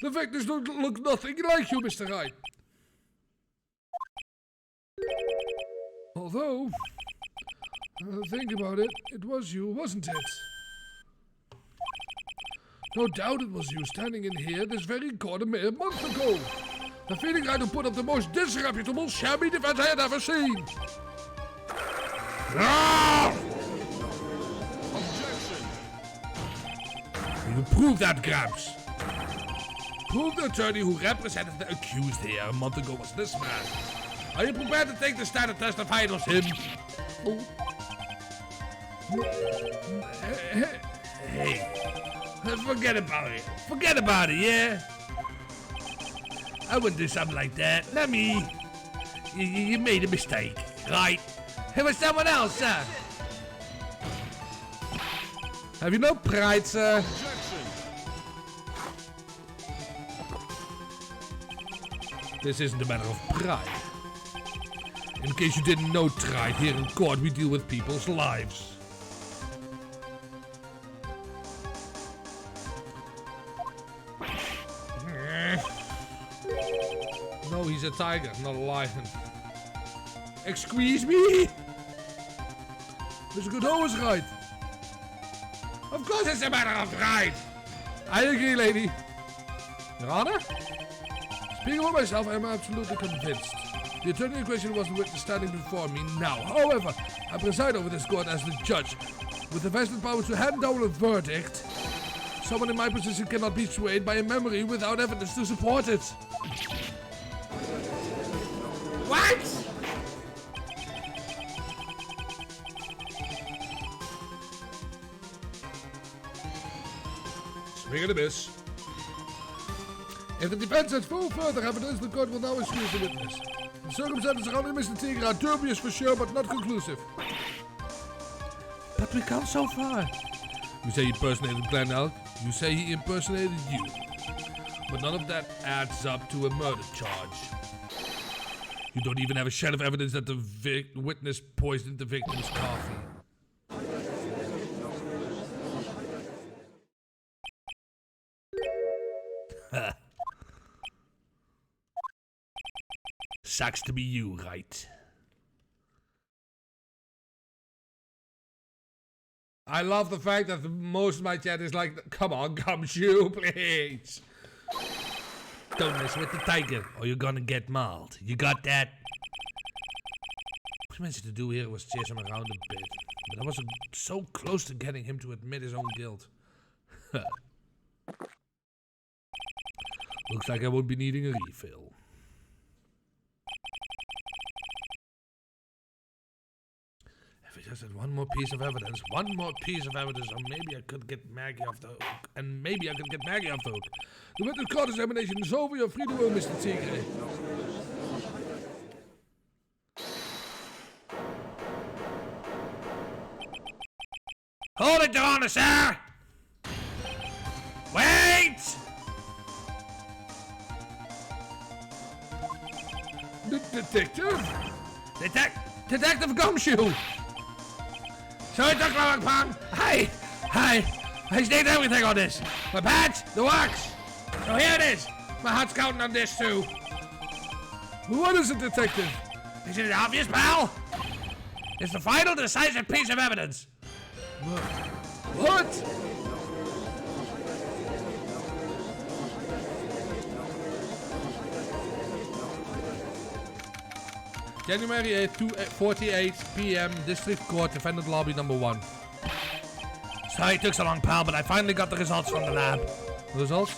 the victims don't look nothing like you, Mr. Wright. Although, think about it, it was you, wasn't it? No doubt it was you standing in here this very court a mere month ago. The feeling I had to put up the most disreputable, shabby defense I had ever seen. Objection. You prove that, Gramps. Prove the attorney who represented the accused here a month ago was this man. Are you prepared to take the stand and testify it was him? Oh. Hey, forget about it. Forget about it, yeah? I wouldn't do something like that. Not me. You made a mistake, right? It was someone else, sir. Have you no pride, sir? Objection. This isn't a matter of pride. In case you didn't know, Tried, here in court we deal with people's lives. No, he's a tiger, not a lion. Excuse me? Mr. Godot was right. Of course it's a matter of pride. I agree, lady. Your Honor? Speaking for myself, I am absolutely convinced. The attorney in question was the witness standing before me now. However, I preside over this court as the judge, with the vested power to hand down a verdict. Someone in my position cannot be swayed by a memory without evidence to support it. What? Swing and a miss. If the defense has full further evidence, the court will now excuse the witness. The circumstances surrounding Mr. Tigre are dubious for sure, but not conclusive. But we come so far. You say he impersonated Glenn Elk. You say he impersonated you. But none of that adds up to a murder charge. You don't even have a shred of evidence that the witness poisoned the victim's coffee. Sucks to be you, Wright. I love the fact that most of my chat is like, come on, Gumshoe, please. Don't mess with the tiger, or you're gonna get mauled. You got that? What I meant to do here was chase him around a bit, but I was so close to getting him to admit his own guilt. Looks like I won't be needing a refill. If I just had one more piece of evidence, or maybe I could get Maggie off the hook. The witness court examination is over. You're free to go, Mr. Tigre. Hold it, Your Honor, sir! Wait! Detective? Detective Gumshoe! Sorry, Dr. Long. I staked everything on this. My patch, the wax. So here it is. My heart's counting on this too. What is it, detective? Is it obvious, pal? It's the final decisive piece of evidence. What? January 8th, 2:48 p.m. District Court, Defendant Lobby number 1. Sorry it took so long, pal, but I finally got the results from the lab. Results?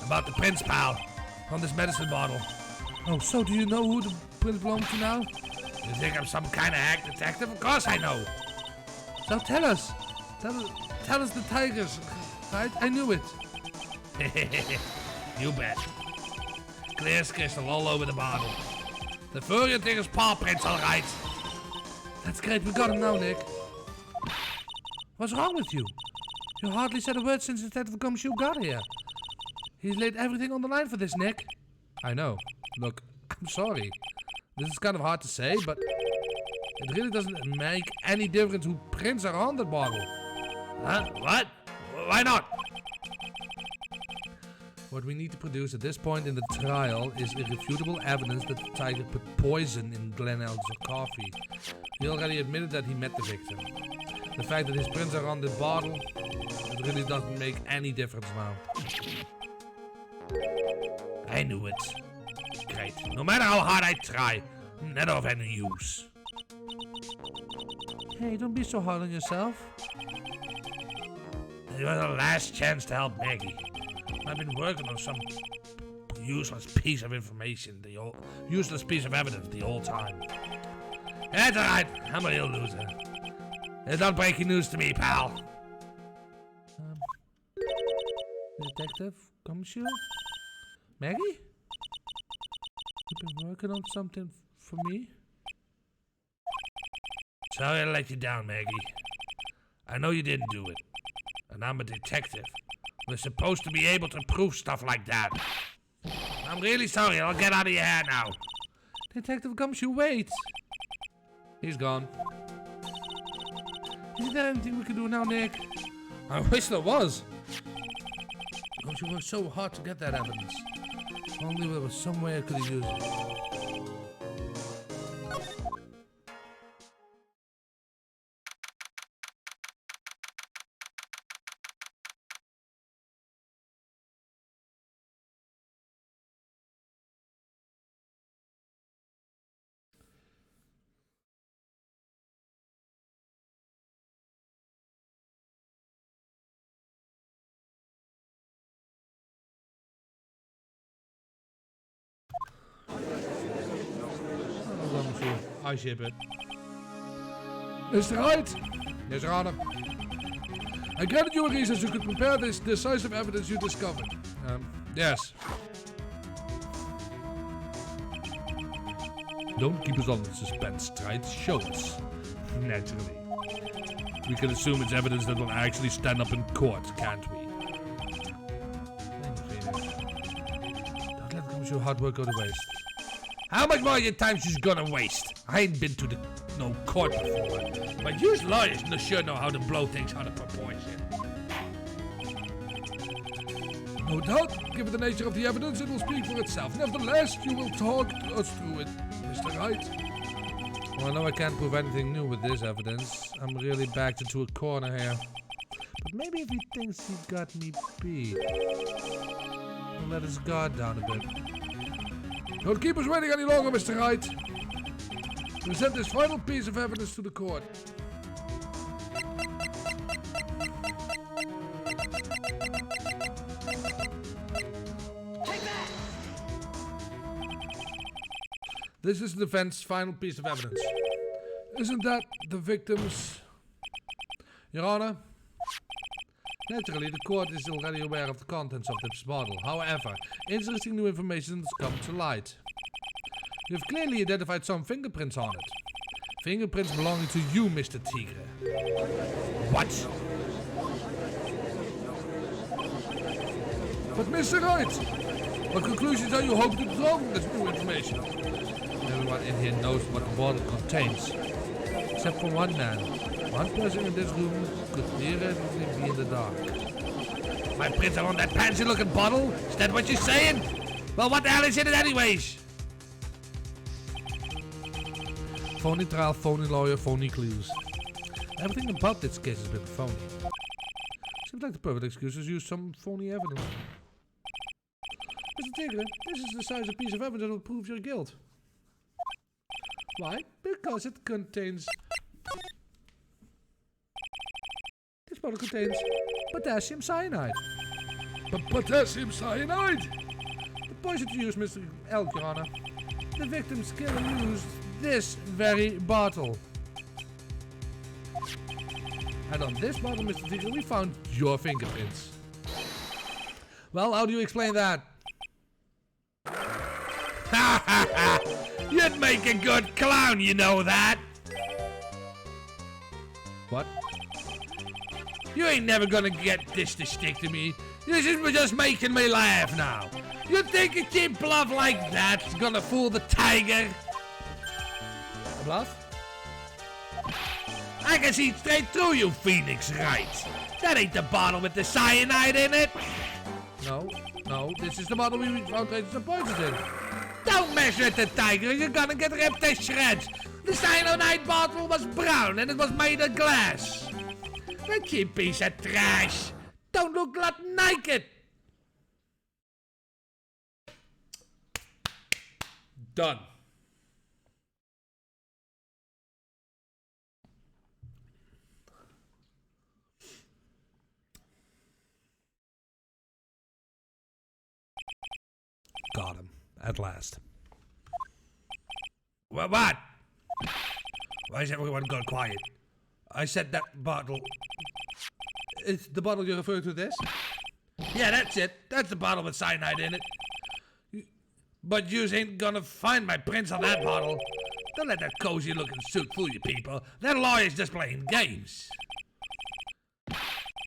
About the prince, pal. From this medicine bottle. Oh, so do you know who the prince belongs to now? You think I'm some kind of hack detective? Of course I know. So tell us. Tell us the tigers, right? I knew it. You bet. Clear as crystal all over the bottle. The Furio Tigre's paw prints, all right. That's great. We got him now, Nick. What's wrong with you? You hardly said a word since Detective Gumshoe got here. He's laid everything on the line for this, Nick. I know. Look, I'm sorry. This is kind of hard to say, but it really doesn't make any difference who prints are on the bottle. Huh? What? Why not? What we need to produce at this point in the trial is irrefutable evidence that the tiger put poison in Glenn Elder's coffee. He already admitted that he met the victim. The fact that his prints are on the bottle, it really doesn't make any difference now. I knew it. Great. No matter how hard I try, not of any use. Hey, don't be so hard on yourself. It was the last chance to help Maggie. I've been working on some useless piece of information, useless piece of evidence the whole time. That's alright, I'm a real loser. It's not breaking news to me, pal. Detective Gumshoe? Maggie? You've been working on something for me? Sorry to let you down, Maggie. I know you didn't do it. And I'm a detective. We're supposed to be able to prove stuff like that. I'm really sorry. I'll get out of your hair now. Detective Gumshoe, wait! He's gone. Is there anything we can do now, Nick? I wish there was. Gumshoe worked so hard to get that evidence. Only there was some way I could have used it. I ship it. Mr. Wright? Yes, Your Honor. I granted you a reason so you could prepare this decisive evidence you discovered. Yes. Don't keep us on the suspense, Wright. Show us. Naturally. We can assume it's evidence that will actually stand up in court, can't we? Don't let Gumshoe hard work go to waste. How much more of your time she's gonna waste? I ain't been to no court before, but you lawyers sure know how to blow things out of proportion. No doubt, given the nature of the evidence, it will speak for itself. Nevertheless, you will talk us through it, Mr. Wright. Well, I know I can't prove anything new with this evidence. I'm really backed into a corner here. But maybe if he thinks he got me beat, he'll let his guard down a bit. Don't keep us waiting any longer, Mr. Wright. Present this final piece of evidence to the court. This is the defense's final piece of evidence. Isn't that the victim's... Your Honor? Naturally, the court is already aware of the contents of this bottle. However, interesting new information has come to light. You've clearly identified some fingerprints on it. Fingerprints belonging to you, Mr. Tigre. What? But Mr. Wright, what conclusions are you hoping to draw from this new information? Everyone in here knows what the bottle contains. Except for one man. One person in this room could theoretically be in the dark. My prints are on that pansy-looking bottle? Is that what you're saying? Well, what the hell is in it anyways? Phony trial, phony lawyer, phony clues. Everything about this case has been phony. Seems like the perfect excuse is use some phony evidence. Mr. Tigre, this is the size of piece of evidence that will prove your guilt. Why? Because it contains... This bottle contains potassium cyanide. Potassium cyanide? The poison you used, Mr. Elk, Your Honor. The victim's killer used this very bottle. And on this bottle, Mr. Tigre, we found your fingerprints. Well, how do you explain that? Ha ha ha! You'd make a good clown, you know that! What? You ain't never gonna get this to stick to me. This is just making me laugh now. You think a cheap bluff like that's gonna fool the tiger? A bluff? I can see straight through you, Phoenix Wright. That ain't the bottle with the cyanide in it. No, this is the bottle we found traces of poison in. Don't mess with the tiger, you're gonna get ripped to shreds. The cyanide bottle was brown and it was made of glass. A cheap piece of trash. Don't look like naked. Done. Got him. At last. What? Why has everyone gone quiet? I said that bottle... Is the bottle you refer to this? Yeah, that's it. That's the bottle with cyanide in it. But yous ain't gonna find my prints on that bottle. Don't let that cozy looking suit fool you people. That lawyer's just playing games.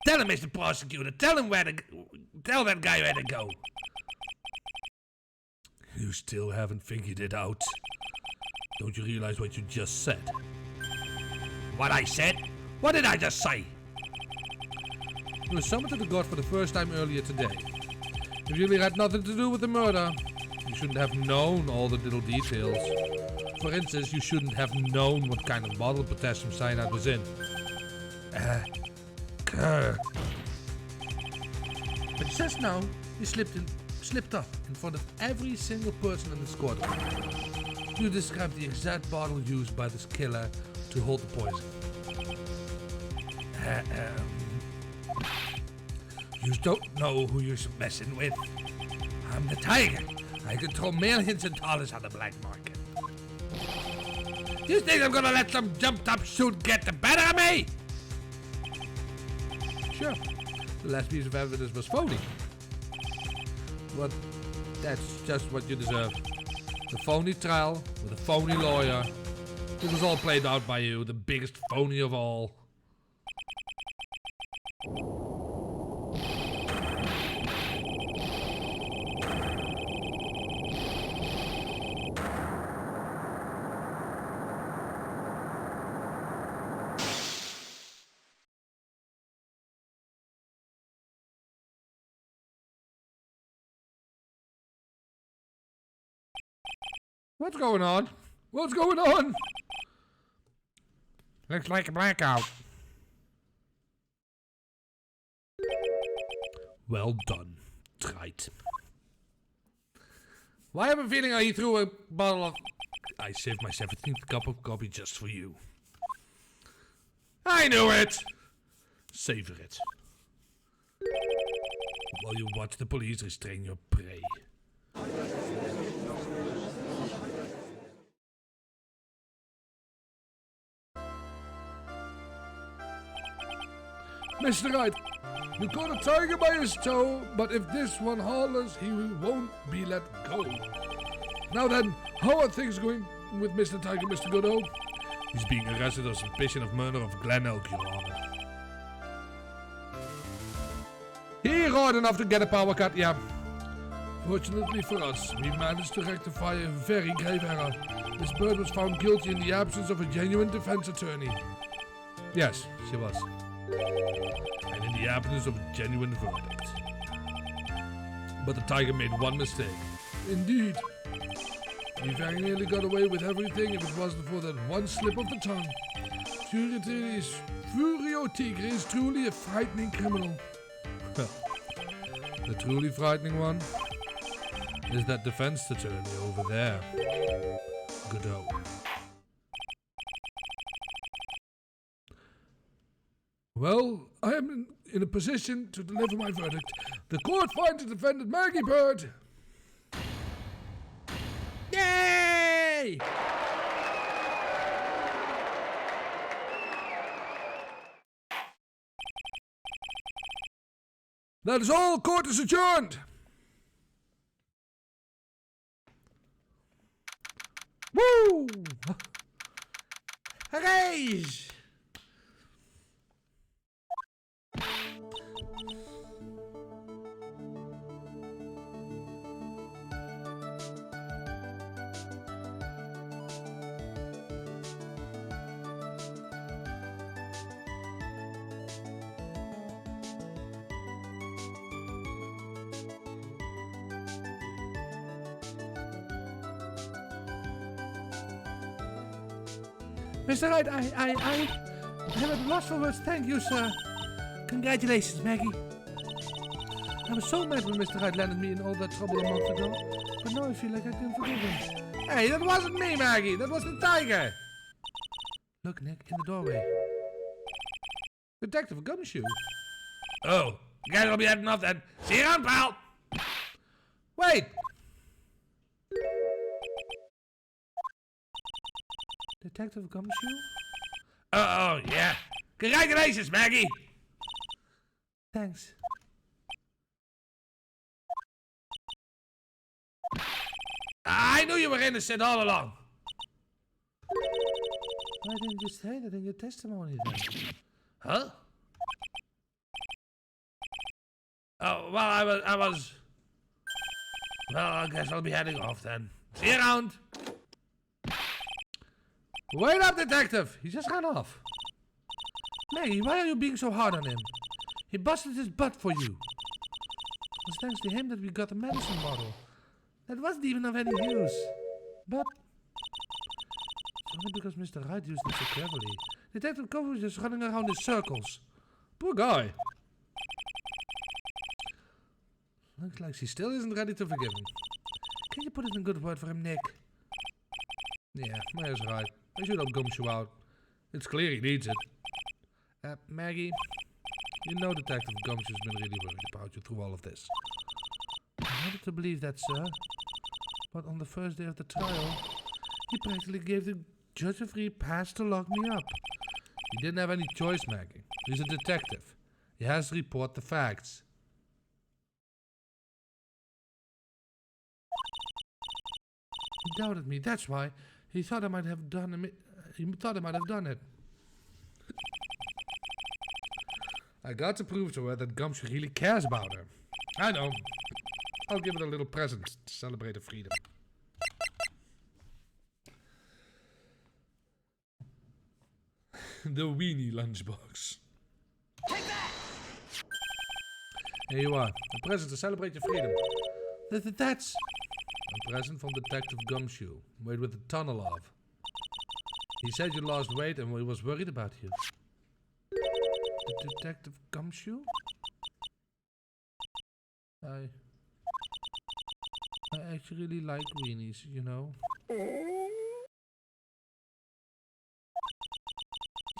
Tell him, Mr. Prosecutor. Tell that guy where to go. You still haven't figured it out. Don't you realize what you just said? What I said? What did I just say? You were summoned to the court for the first time earlier today. It really had nothing to do with the murder. You shouldn't have known all the little details. For instance, you shouldn't have known what kind of bottle potassium cyanide was in. But just now, you slipped up in front of every single person in this courtroom. You described the exact bottle used by this killer to hold the poison. You don't know who you're messing with. I'm the tiger. I control millions of dollars on the black market. You think I'm gonna let some jumped-up suit get the better of me? Sure. The last piece of evidence was phony. But that's just what you deserve. The phony trial with a phony lawyer. It was all played out by you, the biggest phony of all. What's going on? What's going on? Looks like a blackout. Well done, Wright. Why have a feeling he threw a bottle of... I saved my 17th cup of coffee just for you. I knew it! Savor it. While you watch the police restrain your prey. Mr. Wright, you caught a tiger by his toe, but if this one hollers, he won't be let go. Now then, how are things going with Mr. Tiger, Mr. Godot? He's being arrested on suspicion of murder of Glen Elk, Your Honor. He roared enough to get a power cut, yeah. Fortunately for us, we managed to rectify a very grave error. This bird was found guilty in the absence of a genuine defense attorney. Yes, she was. And in the absence of a genuine verdict. But the tiger made one mistake. Indeed. We very nearly got away with everything if it wasn't for that one slip of the tongue. Furio Tigre is truly a frightening criminal. The truly frightening one is that defense attorney over there. Godot. Well, I am in a position to deliver my verdict. The court finds the defendant Maggie Bird. Yay! That is all. Court is adjourned. Woo! Hooray! Mr. Wright, I am at a loss for words. Thank you, sir. Congratulations, Maggie. I was so mad when Mr. Wright landed me in all that trouble a month ago, but now I feel like I can forgive him. Hey, that wasn't me, Maggie. That was the tiger. Look, Nick, in the doorway. Detective Gumshoe. Oh, you guys will be heading off then. See you around, pal! Wait! Detective Gumshoe? Oh, yeah. Congratulations, Maggie! Thanks. I knew you were innocent all along. Why didn't you say that in your testimony then? Huh? Oh, well, I was... Well, I guess I'll be heading off then. See you around! Wait up, detective! He just ran off. Maggie, why are you being so hard on him? He busted his butt for you. It was thanks to him that we got the medicine bottle. That wasn't even of any use. But... it's only because Mr. Wright used it so cleverly. Detective Cove was just running around in circles. Poor guy. Looks like she still isn't ready to forgive him. Can you put it in good word for him, Nick? Yeah, Mayor's right. I should help Gumshoe out. It's clear he needs it. Maggie, you know Detective Gumshoe's been really worried about you through all of this. I wanted to believe that, sir. But on the first day of the trial, he practically gave the judge a free pass to lock me up. He didn't have any choice, Maggie. He's a detective. He has to report the facts. He doubted me, that's why. He thought I might have done it. I got to prove to her that Gumshoe really cares about her. I know. I'll give her a little present to celebrate her freedom. The weenie lunchbox. Take that! Here you are. A present to celebrate your freedom. That's... A present from Detective Gumshoe. Made with a ton of love. He said you lost weight and he was worried about you. The Detective Gumshoe? I actually really like weenies, you know.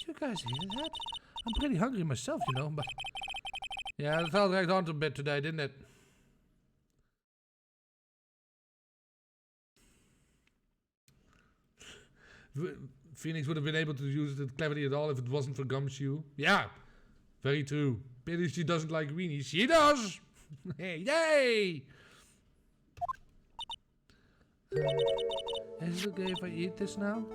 You guys hear that? I'm pretty hungry myself, you know, but... Yeah, it felt dragged on a bit today, didn't it? Phoenix would have been able to use it cleverly at all if it wasn't for Gumshoe. Yeah, very true. Pity she doesn't like weenies. She does! Hey, yay! Is it okay if I eat this now?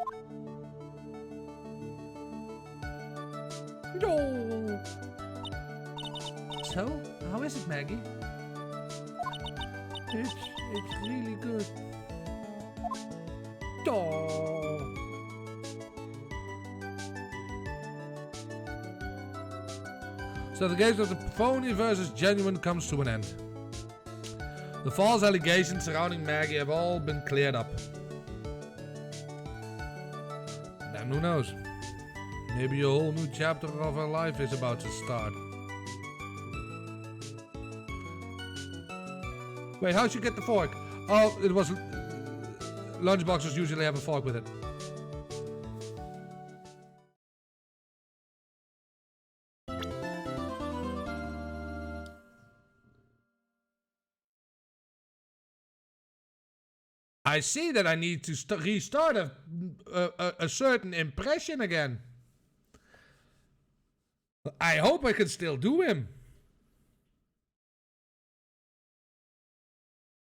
No! So, how is it, Maggie? It's really good. Oh. So the case of the phony versus genuine comes to an end. The false allegations surrounding Maggie have all been cleared up. And who knows? Maybe a whole new chapter of her life is about to start. Wait, how'd you get the fork? Oh, it was... Lunchboxes usually have a fork with it. I see that I need to restart a certain impression again. I hope I can still do him.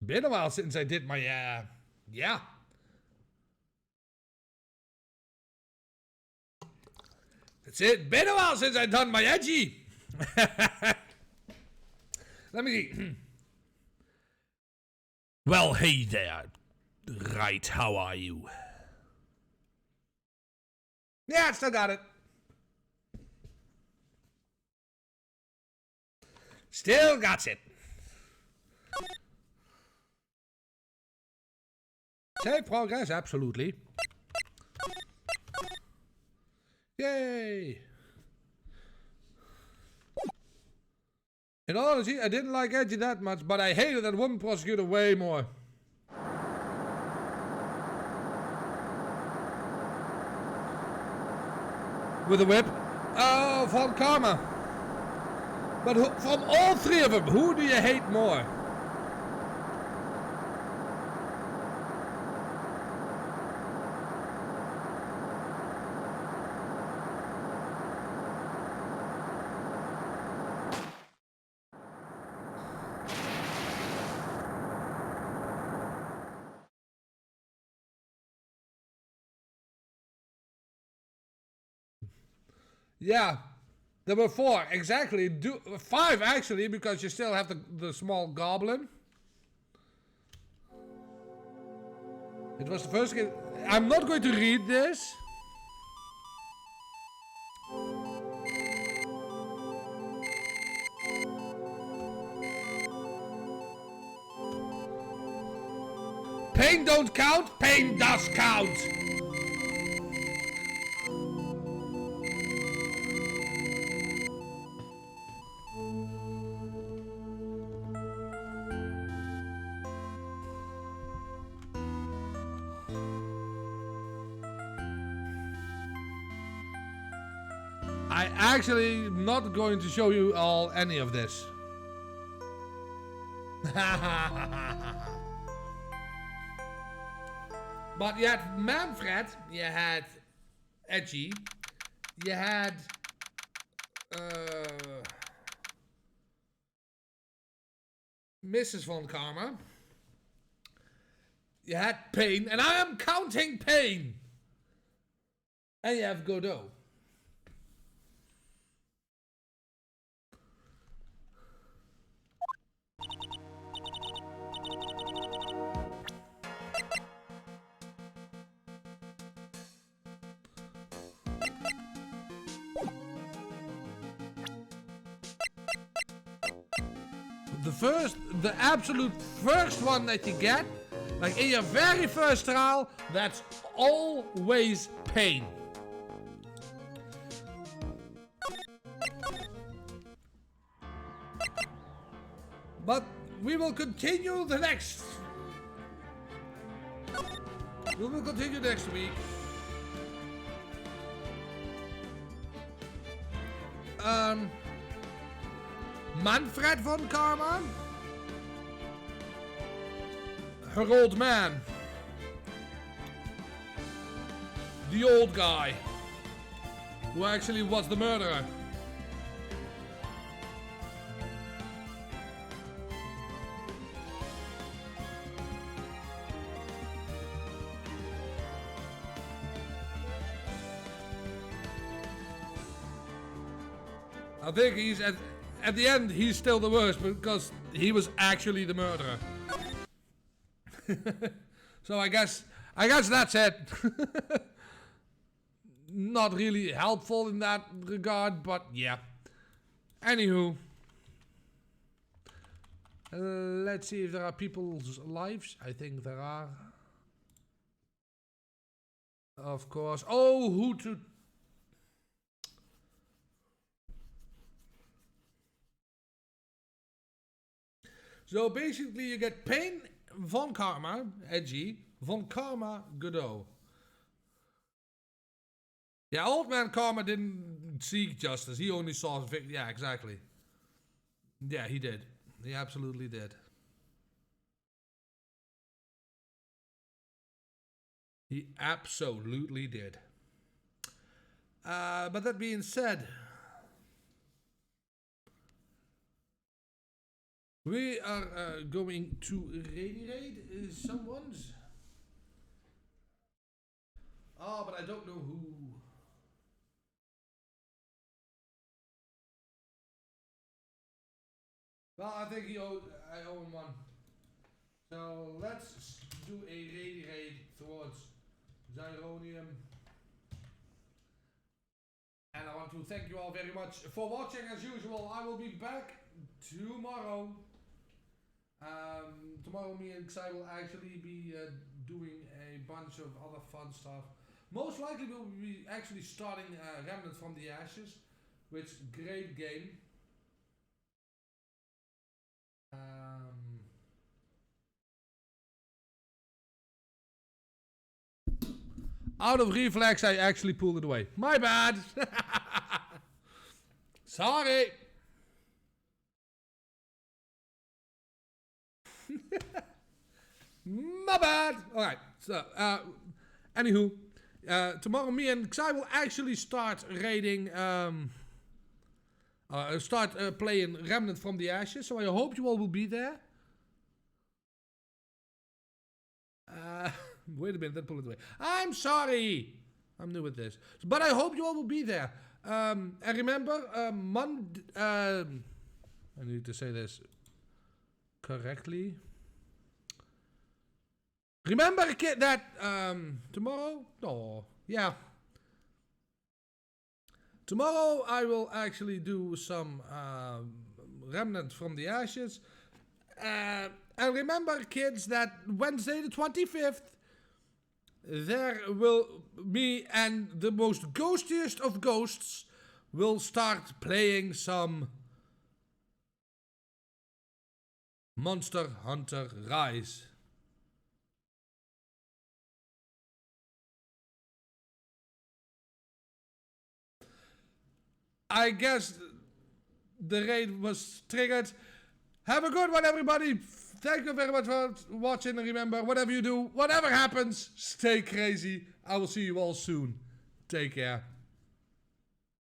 Been a while since I did my, yeah. That's it. Been a while since I've done my edgy. Let me see. Well, hey there. Wright, how are you? Yeah, I still got it. Still got it. Save progress, absolutely. Yay! In all honesty, I didn't like Edgy that much, but I hated that woman prosecutor way more. With a whip? Oh, Von Karma. But from all three of them, who do you hate more? Yeah, there were 4, exactly. 5 actually, because you still have the small goblin. It was the first game. I'm not going to read this. Pain don't count, pain does count. I actually not going to show you all any of this. But you had Manfred, you had Edgy, you had Mrs. Von Karma, you had Pain, and I am counting Pain, and you have Godot. The absolute first one that you get, Like in your very first trial, that's always pain. But we will continue the next. We will continue next week. Manfred von Karma. Her old man. The old guy. Who actually was the murderer. I think he's at the end he's still the worst because he was actually the murderer. So I guess that's it. Not really helpful in that regard, but yeah. Anywho, let's see if there are people's lives. I think there are. Of course. Oh, who to? So basically you get Pain von Karma, edgy, von Karma, Godot. Yeah, old man Karma didn't seek justice, he only saw victim. Yeah, exactly. Yeah, he did. He absolutely did. He absolutely did. But that being said, we are going to raid someone's. Oh, but I don't know who. Well, I think I owe him one. So let's do a raid towards Zyronium. And I want to thank you all very much for watching as usual. I will be back tomorrow. Tomorrow me and Xai will actually be doing a bunch of other fun stuff. Most likely we'll be actually starting Remnant from the Ashes, which great game. Out of reflex I actually pulled it away. My bad. Sorry. My bad. Alright, so anywho, tomorrow me and Xai will actually start raiding playing Remnant from the Ashes, so I hope you all will be there. Wait a minute, then pull it away. I'm sorry. I'm new with this. But I hope you all will be there. And remember, I need to say this correctly. Remember, kid, that tomorrow? Oh, yeah. Tomorrow I will actually do some Remnant from the Ashes. And remember, kids, that Wednesday the 25th, there will me and the most ghostiest of ghosts will start playing some Monster Hunter Rise. I guess the raid was triggered. Have a good one, everybody. Thank you very much for watching. And remember, whatever you do, whatever happens, stay crazy. I will see you all soon. Take care.